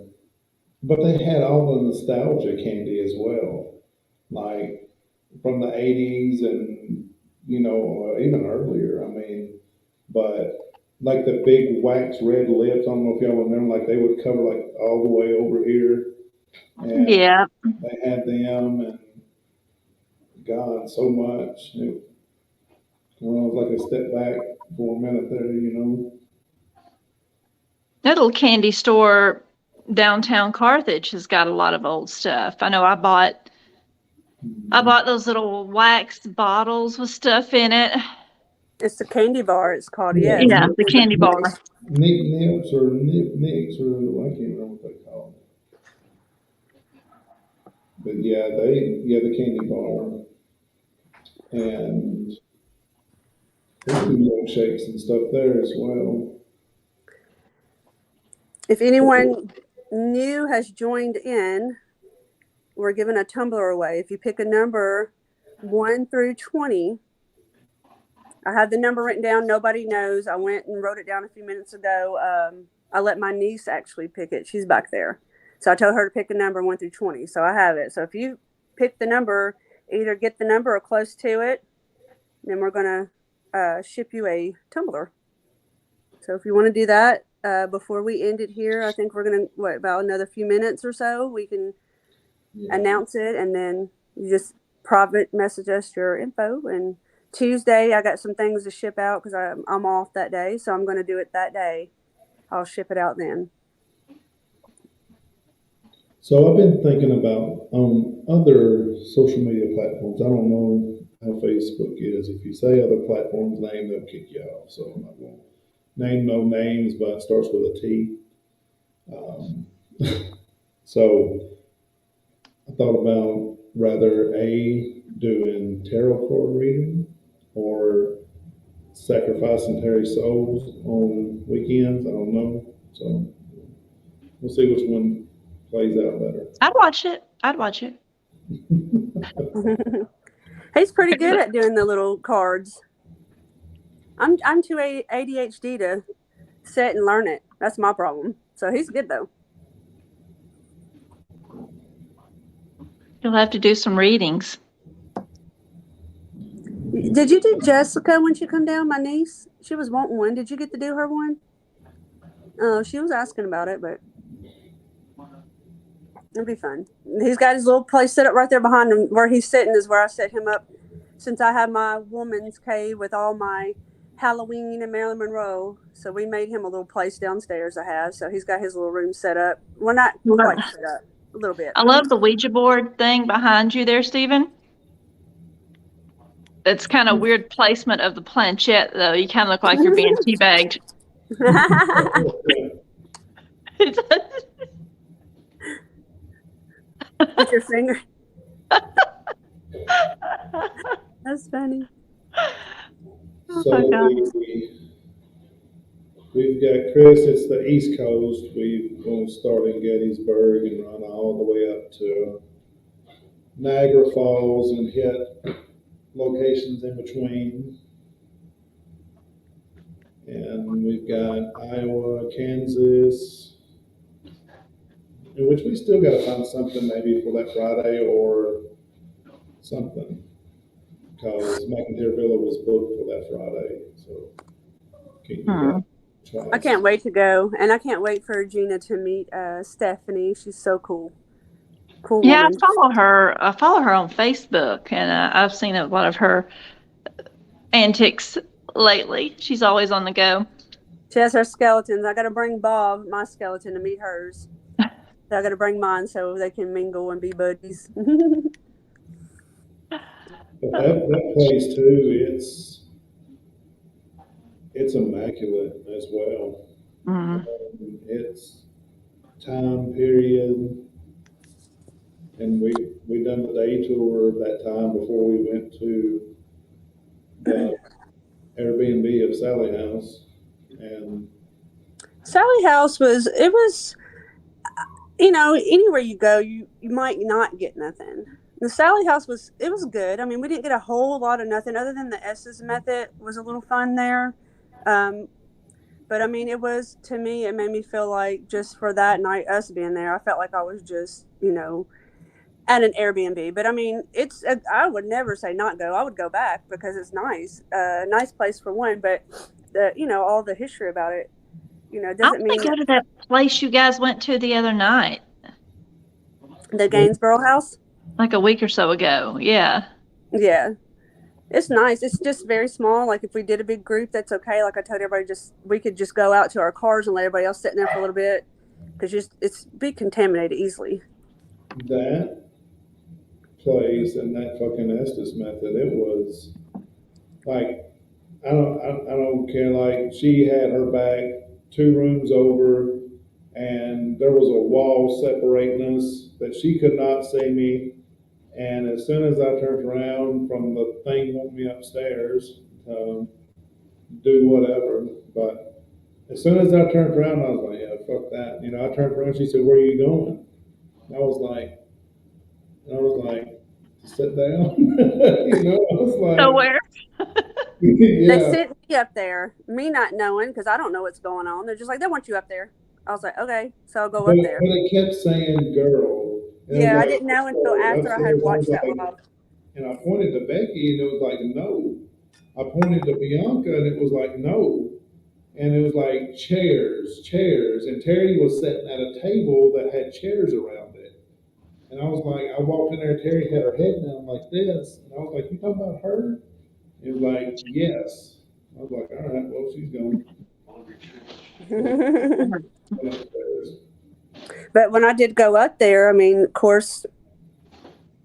But they had all the nostalgia candy as well, like from the '80s and even earlier. I mean, but like the big wax red lips. I don't know if y'all remember. Like they would cover like all the way over here, and yeah, they had them. And God, so much. It was like a step back for a minute there. that little candy store downtown Carthage has got a lot of old stuff. I know I bought those little wax bottles with stuff in it. It's the candy bar. It's called. Yeah, Yes. Yeah, the candy bar. Nick Nips or Nip Nicks or I can't remember what they call it. But yeah, the candy bar and there's some milkshakes and stuff there as well. If anyone new has joined in, we're giving a tumbler away. If you pick a number 1 through 20, I have the number written down. Nobody knows. I went and wrote it down a few minutes ago. I let my niece actually pick it. She's back there. So I told her to pick a number 1 through 20. So I have it. So if you pick the number, either get the number or close to it, then we're going to ship you a tumbler. So if you want to do that before we end it here, I think we're going to, about another few minutes or so, we can announce it, and then you just private message us your info. And Tuesday, I got some things to ship out because I'm off that day, so I'm going to do it that day. I'll ship it out then. So I've been thinking about other social media platforms. I don't know how Facebook is. If you say other platforms name, they'll kick you off. So I'm not going to name no names, but it starts with a T. Um, so I thought about rather doing tarot card reading or sacrificing Terry souls on weekends. I don't know. So we'll see which one plays out better. I'd watch it. I'd watch it. He's pretty good at doing the little cards. I'm too ADHD to sit and learn it. That's my problem. So he's good though. You'll have to do some readings. Did you do Jessica when she come down? My niece, she was wanting one. Did you get to do her one? Oh, she was asking about it, but it'll be fun. He's got his little place set up right there behind him. Where he's sitting is where I set him up. Since I have my woman's cave with all my Halloween and Marilyn Monroe, so we made him a little place downstairs. I have, so he's got his little room set up. Well, not quite set up, a little bit. I love the Ouija board thing behind you there, Stephen. It's kind of weird placement of the planchette, though. You kind of look like you're being teabagged. With your finger. That's funny. Oh So my God. we've got Chris. It's the East Coast. We're going to start in Gettysburg and run all the way up to Niagara Falls and hit locations in between. And we've got Iowa, Kansas, in which we still got to find something maybe for that Friday or something, because McIntyre Villa was booked for that Friday. So can you twice. I can't wait to go, and I can't wait for Gina to meet Stephanie. She's so cool. Cool Yeah, woman. I follow her on Facebook, and I've seen a lot of her antics lately. She's always on the go. She has her skeletons. I got to bring Bob, my skeleton, to meet hers. So I got to bring mine so they can mingle and be buddies. But that place too, it's immaculate as well. Mm. It's time period, and we done the day tour that time before we went to the Airbnb of Sally House, and Sally House was, anywhere you go, you might not get nothing. The Sally House was good. I mean, we didn't get a whole lot of nothing other than the S's method was a little fun there. But I mean, to me, it made me feel like just for that night, us being there, I felt like I was just, at an Airbnb. But I mean, I would never say not go. I would go back because it's nice, nice place for one, but all the history about it, doesn't mean go to that place you guys went to the other night. The Gainsborough house. Like a week or so ago. Yeah. Yeah. It's nice. It's just very small. Like if we did a big group, that's okay. Like I told everybody, we could just go out to our cars and let everybody else sit in there for a little bit, because it's be contaminated easily. that place and that fucking Estes method, it was like, I don't care. Like she had her back 2 rooms over, and there was a wall separating us that she could not see me. And as soon as I turned around from the thing wanting me upstairs, do whatever. But as soon as I turned around, I was like, yeah, fuck that. I turned around, she said, where are you going? And I was like, sit down. I was like, Nowhere. yeah. They sent me up there, me not knowing, because I don't know what's going on. They're just like, they want you up there. I was like, okay, so I'll go up there. But it kept saying girl. And Yeah, I was didn't know until after I had watched that live. And I pointed to Becky, and it was like, no. I pointed to Bianca, and it was like, no. And it was like chairs. And Terry was sitting at a table that had chairs around it. And I was like, I walked in there, Terry had her head down like this. And I was like, you talking about her? It was like, yes. I was like, all right, well, she's going. But when I did go up there, I mean, of course,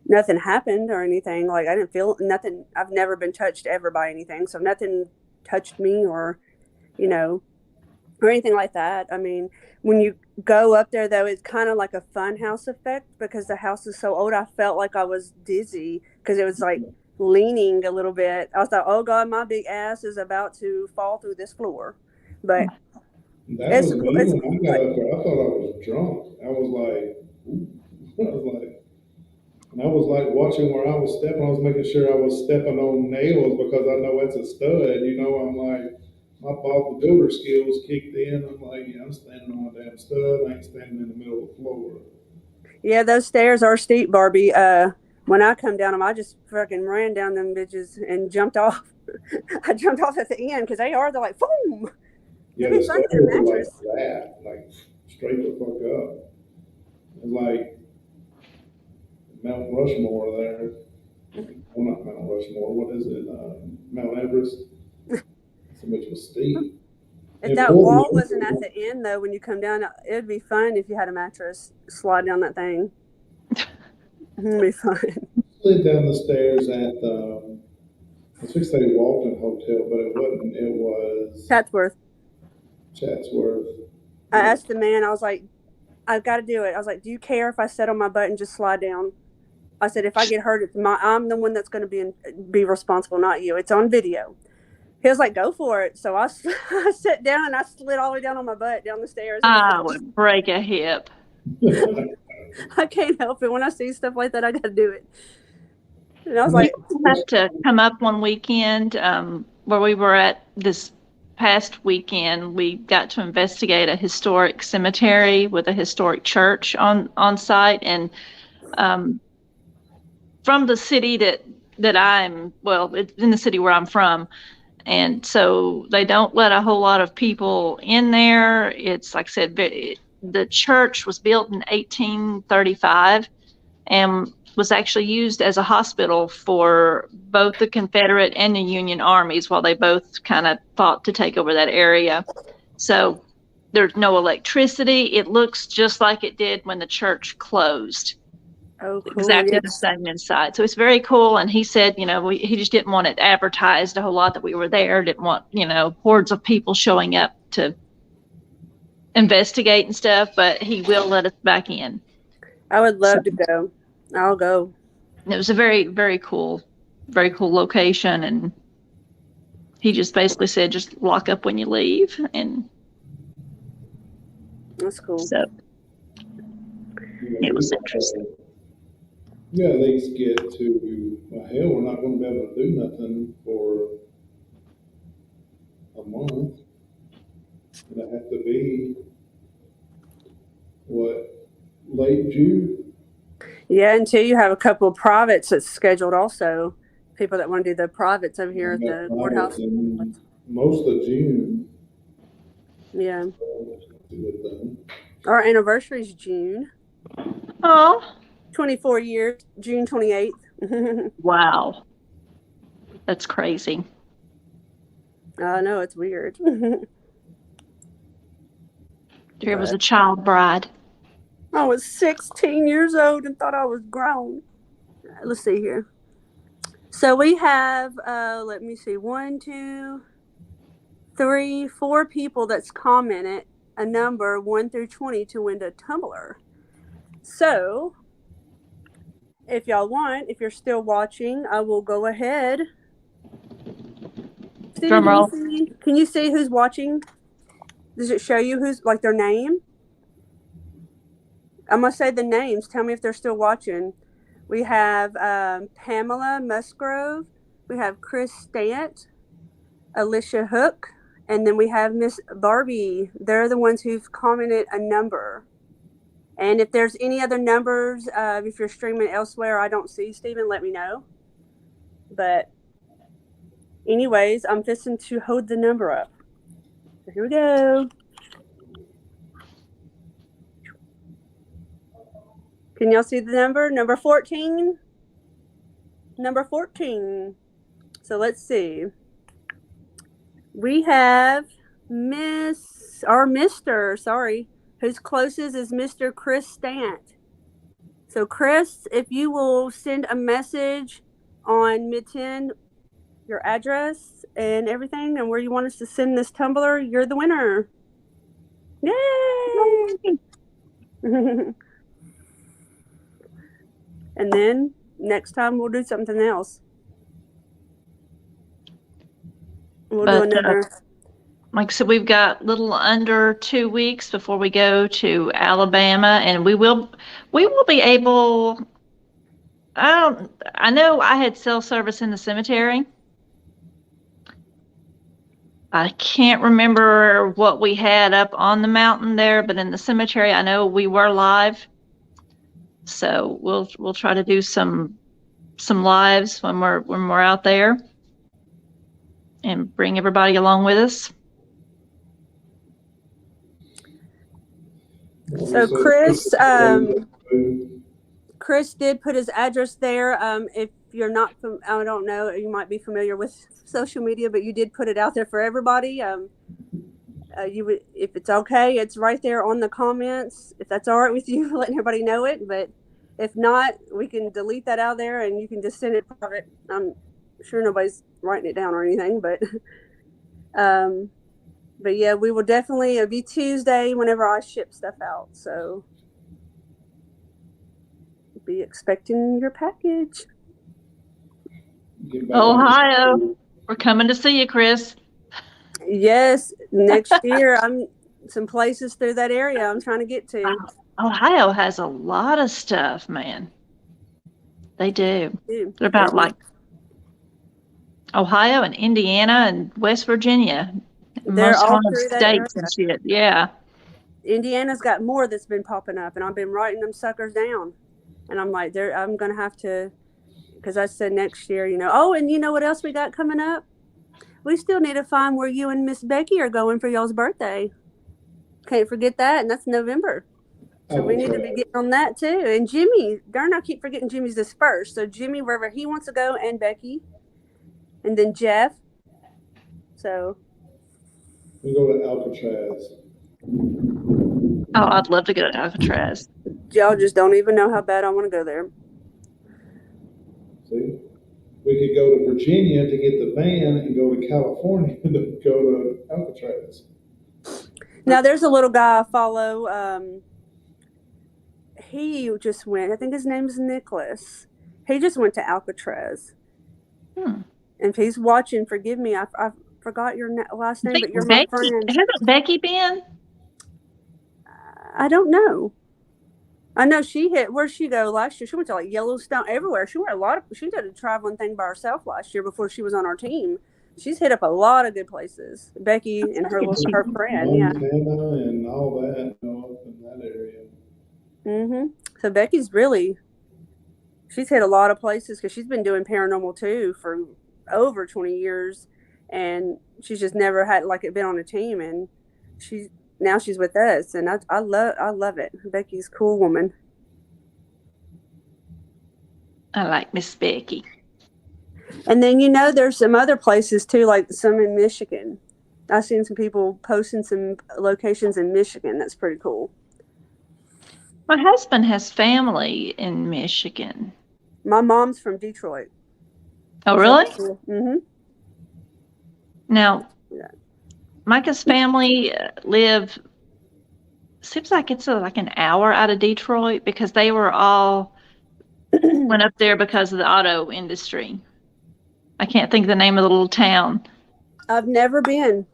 nothing happened or anything. Like I didn't feel nothing. I've never been touched ever by anything, so nothing touched me or, or anything like that. I mean, when you go up there, though, it's kind of like a fun house effect because the house is so old. I felt like I was dizzy because it was like leaning a little bit. I was like, oh God, my big ass is about to fall through this floor. But That it's was a cool, me it's a when cool I got place. up there. I thought I was drunk. I was like, ooh. I was like, and I was like watching where I was stepping. I was making sure I was stepping on nails because I know it's a stud. You know, I'm like, my the builder skills kicked in. I'm like, yeah, I'm standing on a damn stud. I ain't standing in the middle of the floor. Yeah, those stairs are steep, Barbie. When I come down them, I just fucking ran down them bitches and jumped off. I jumped off at the end because they're like, boom. Yeah, It'd be the fun stairs to get a were like mattress. that, like straight the fuck up. It's like Mount Rushmore there. Well, not Mount Rushmore. What is it? Mount Everest. So much was steep. If In that Portland, wall wasn't at the end, though, when you come down, it'd be fun if you had a mattress. Slide down that thing. It'd be fun. slid down the stairs at I was fixing to say Walton Hotel, but it wasn't. It was Chatsworth. Chatsworth. I Yeah, asked the man, I was like, I've got to do it. I was like, do you care if I sit on my butt and just slide down? I said, if I get hurt, I'm the one that's going to be responsible, not you. It's on video. He was like, go for it. So I sat down and I slid all the way down on my butt down the stairs. It was I fun. would break a hip. I can't help it. When I see stuff like that, I got to do it. And I was You like, have to come up one weekend where we were at this past weekend. We got to investigate a historic cemetery with a historic church on site, and from the city that I'm, well, it's in the city where I'm from. And so they don't let a whole lot of people in there. It's like I said, the church was built in 1835 and was actually used as a hospital for both the Confederate and the Union armies while they both kind of fought to take over that area. So there's no electricity. It looks just like it did when the church closed. oh, cool. Exactly the Yes. same inside. So it's very cool. And he said, he just didn't want it advertised a whole lot that we were there. Didn't want, hordes of people showing up to investigate and stuff, but he will let us back in. I would So love to go. I'll go. it was a very, very cool location. And he just basically said, just lock up when you leave. And That's cool. so it was interesting. You at least get to, well, hell, we're not going to be able to do nothing for a month. It'll have to be, what, late June? Yeah, until you have a couple of privates that's scheduled also. People that want to do the privates over here I've at got the privates courthouse. in most of June. Yeah. So that's a good thing. Our anniversary is June. Oh, 24 years, June 28th. wow. That's crazy. I know, it's weird. There was a child bride. I was 16 years old and thought I was grown. Let's see here. So we have, let me see, 1, 2, 3, 4 people that's commented a number 1 through 20 to win a tumbler. So if y'all want, if you're still watching, I will go ahead. Steven, Drum roll. can you see who's watching? Does it show you who's, like, their name? I'm going to say the names. Tell me if they're still watching. We have Pamela Musgrove. We have Chris Stant, Alicia Hook, and then we have Miss Barbie. They're the ones who've commented a number. And if there's any other numbers, if you're streaming elsewhere, I don't see, Steven, let me know. But anyways, I'm fixing to hold the number up. So here we go. Can y'all see the number? Number 14? Number 14. So let's see. We have Mr. Sorry. Whose closest is Mr. Chris Stant. So Chris, if you will send a message on Mid-Tenn, your address and everything and where you want us to send this tumbler, you're the winner. Yay! And then next time we'll do something else. We'll do another. Like I said, we've got little under 2 weeks before we go to Alabama, and we will be able. I know I had cell service in the cemetery. I can't remember what we had up on the mountain there, but in the cemetery, I know we were live. So we'll try to do some lives when we're out there, and bring everybody along with us. So Chris did put his address there. If you're not from, I don't know, you might be familiar with social media, but you did put it out there for everybody. You would, if it's okay, it's right there on the comments. If that's all right with you, letting everybody know it. But if not, we can delete that out there, and you can just send it private. I'm sure nobody's writing it down or anything, but yeah, we will definitely. It'll be Tuesday whenever I ship stuff out. So be expecting your package. Ohio, we're coming to see you, Chris. Yes, next year. I'm some places through that area I'm trying to get to. Ohio has a lot of stuff, man. They do. They're about like Ohio and Indiana and West Virginia. They're all through that area. And shit. Yeah. Indiana's got more that's been popping up, and I've been writing them suckers down. And I'm like, I'm going to have to, because I said next year, Oh, and you know what else we got coming up? We still need to find where you and Miss Becky are going for y'all's birthday. Can't forget that, and that's November. So we need to be getting on that too. And Jimmy, darn, I keep forgetting Jimmy's this first. So Jimmy, wherever he wants to go, and Becky, and then Jeff. So we go to Alcatraz. Oh, I'd love to go to Alcatraz. Y'all just don't even know how bad I want to go there. See, we could go to Virginia to get the van and go to California to go to Alcatraz. Now, there's a little guy I follow. He just went. I think his name is Nicholas. He just went to Alcatraz. And if he's watching, forgive me. I forgot your last name, but you're my friend. Hasn't Becky been? I don't know. I know she hit. Where'd she go last year? She went to like Yellowstone, everywhere. She did a traveling thing by herself last year before she was on our team. She's hit up a lot of good places. Becky and her friend, yeah. Montana and all that, up in that area. So Becky's she's hit a lot of places because she's been doing paranormal too for over 20 years, and she's just never had been on a team, and now she's with us, and I love it. Becky's a cool woman. I like Miss Becky. And then there's some other places too, like some in Michigan. I've seen some people posting some locations in Michigan. That's pretty cool. My husband has family in Michigan. My mom's from Detroit. Oh, really? Mm-hmm. Now, Micah's family seems like it's like an hour out of Detroit, because they were all went up there because of the auto industry. I can't think of the name of the little town. I've never been.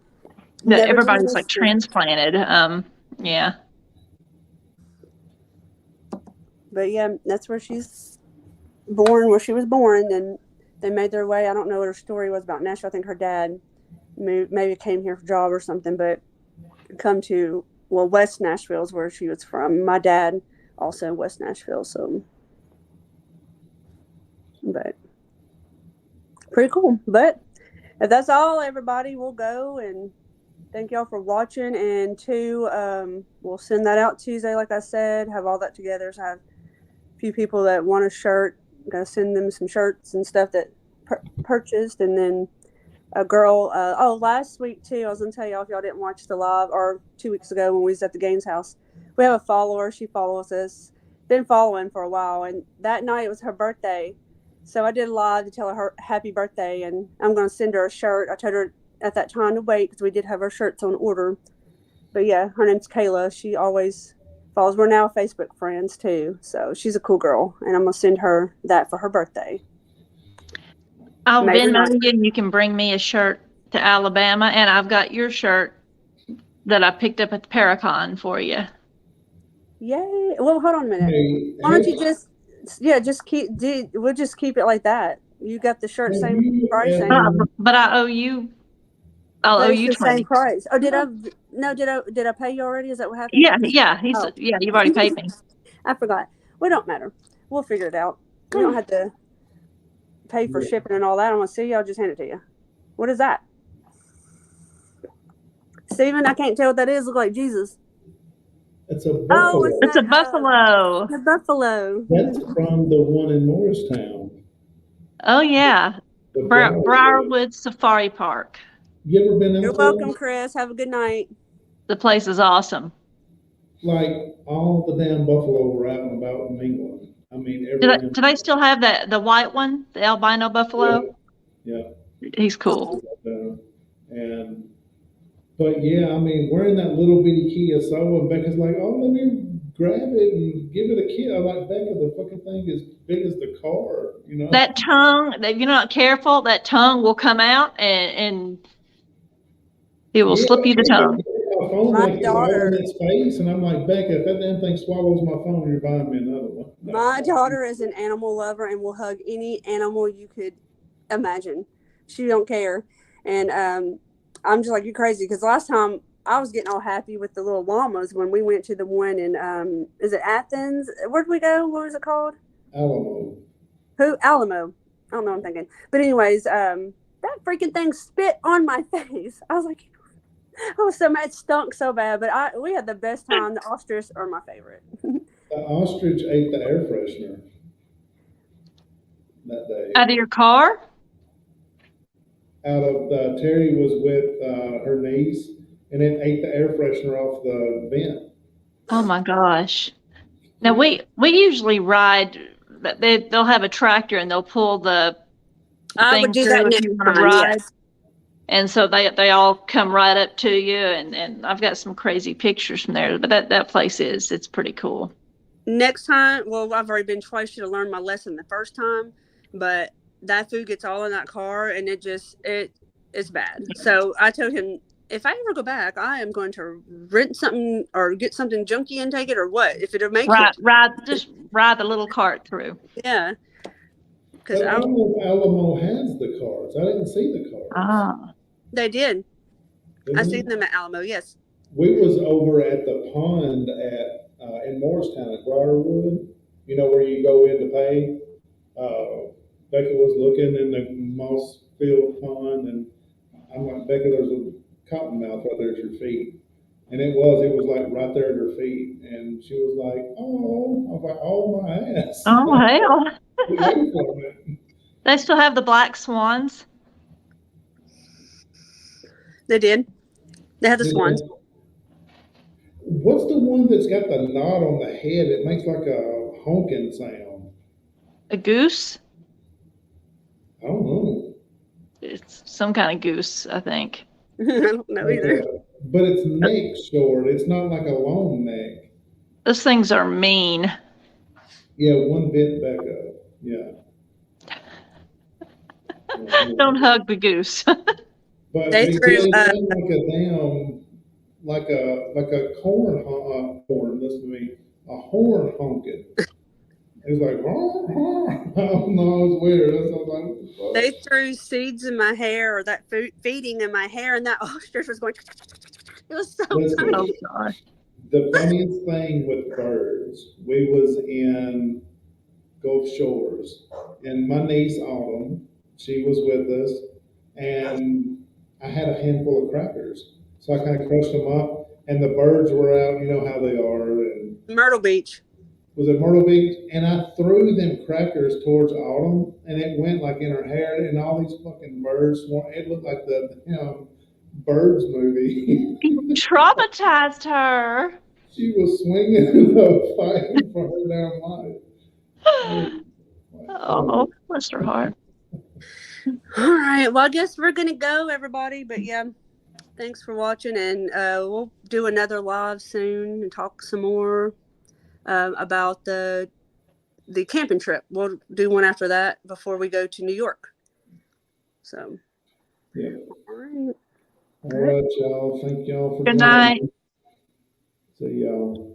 Everybody's like transplanted. Yeah. But yeah, that's where she's born, where she was born. And they made their way. I don't know what her story was about Nashville. I think her dad maybe came here for a job or something, but come to, West Nashville is where she was from. My dad also in West Nashville. So, but pretty cool. But if that's all, everybody, will go, and thank y'all for watching. And we'll send that out Tuesday, like I said, have all that together. So I have a few people that want a shirt. I'm going to send them some shirts and stuff that purchased. And then a girl, last week too, I was going to tell y'all, if y'all didn't watch the live, or 2 weeks ago when we was at the Gaines house, we have a follower. She follows us, been following for a while. And that night it was her birthday. So I did a live to tell her happy birthday, and I'm going to send her a shirt. I told her at that time to wait because we did have our shirts on order. But yeah, her name's Kayla. She always follows. We're now Facebook friends too. So she's a cool girl, and I'm gonna send her that for her birthday. I'll May the Venmo 9th. you, and you can bring me a shirt to Alabama, and I've got your shirt that I picked up at the Paracon for you. Yay! Well, hold on a minute. Hey, Why don't you we'll just keep it like that. You got the shirt have same you price, ain't it? ever, But I owe you. I'll But owe it's you the same 20. price. Oh, did I pay you already? Is that what happened? Yeah, yeah. Oh. Yeah. You've already paid me. I forgot. Well, it don't matter. We'll figure it out. You don't have to pay for shipping and all that. I want to see you. I'll just hand it to you. What is that? Steven, I can't tell what that is. Look like Jesus. it's a Oh, buffalo. it's It's a that buffalo. the buffalo. That's from the one in Morristown. Oh yeah, The Briarwood. Briarwood Safari Park. You ever been out You're there? welcome, Chris. Have a good night. The place is awesome. Like all the damn buffalo were out and about in England. I mean, Do they still have the white one, the albino buffalo? Yeah. He's cool. And but yeah, I mean, we're in that little bitty Kia Soul, and Becca's like, "Oh, let me grab it and give it a kiss." I'm like, Becca, the fucking thing is big as the car, you know. That tongue, if you're not careful, that tongue will come out and it will slip you the tongue. My phone My like it's all daughter- in its face, and I'm like, Becca, if that damn thing swallows my phone, you're buying me another one. My daughter is an animal lover and will hug any animal you could imagine. She don't care. And I'm just like, you're crazy. Because last time I was getting all happy with the little llamas when we went to the one in, is it Athens? Where'd we go? What was it called? Alamo. Alamo. I don't know what I'm thinking. But anyways, that freaking thing spit on my face. I was like, I was so mad. It stunk so bad. But we had the best time. The ostrich are my favorite. The ostrich ate the air freshener that day. Out of your car? Out of Terry was with her niece, and it ate the air freshener off the vent. Oh my gosh. Now we usually ride. They'll have a tractor and they'll pull the I thing would do through that if next you want to time. ride. Yes. And so they all come right up to you, and I've got some crazy pictures from there. But that place it's pretty cool. Next time, well, I've already been twice. Should have learned my lesson the first time, but that food gets all in that car, and it's bad. So I told him, if I ever go back, I am going to rent something or get something junky and take it, or what, if it'll make Just ride the little cart through. Yeah, because But I don't know if Alamo has the cards. I didn't see the cards. Ah. they did. Didn't I we? seen them at Alamo. Yes. We was over at the pond in Morristown at Briarwood. You know where you go in to pay. Becca was looking in the moss filled pond, and I'm like, Becca, there's a cottonmouth right there at your feet. And it was like right there at her feet. And she was like, oh, I was like, oh my ass. Oh hell! We waited for it. They still have the black swans. They did. They had the swans. What's the one that's got the knot on the head? It makes like a honking sound. A goose. I don't know. It's some kind of goose, I think. I don't know either. But it's neck short. It's not like a long neck. Those things are mean. Yeah, one bit back up. Yeah. Don't hug the goose. But They it threw, sounds like a damn, like a horn. Listen to me, a horn honking. It's like, I don't know, it's weird. That's what I'm like, what the They fuck? threw seeds in my hair, or that food feeding in my hair, and that ostrich was going. It was so Listen, Oh funny. God. the funniest thing with birds, we was in Gulf Shores, and my niece Autumn, she was with us, and I had a handful of crackers, so I kind of crushed them up, and the birds were out. You know how they are, and Myrtle Beach. was it Myrtle Beach? And I threw them crackers towards Autumn, and it went like in her hair, and all these fucking birds swarm. It looked like the Birds movie. You traumatized her. She was swinging and fighting for her damn life. Oh, bless her heart. All right. Well, I guess we're gonna go, everybody. But yeah, Thanks for watching, and we'll do another live soon and talk some more about the camping trip. We'll do one after that before we go to New York. So, Yeah. all right. All right, y'all. Thank y'all for Good joining. night. See y'all.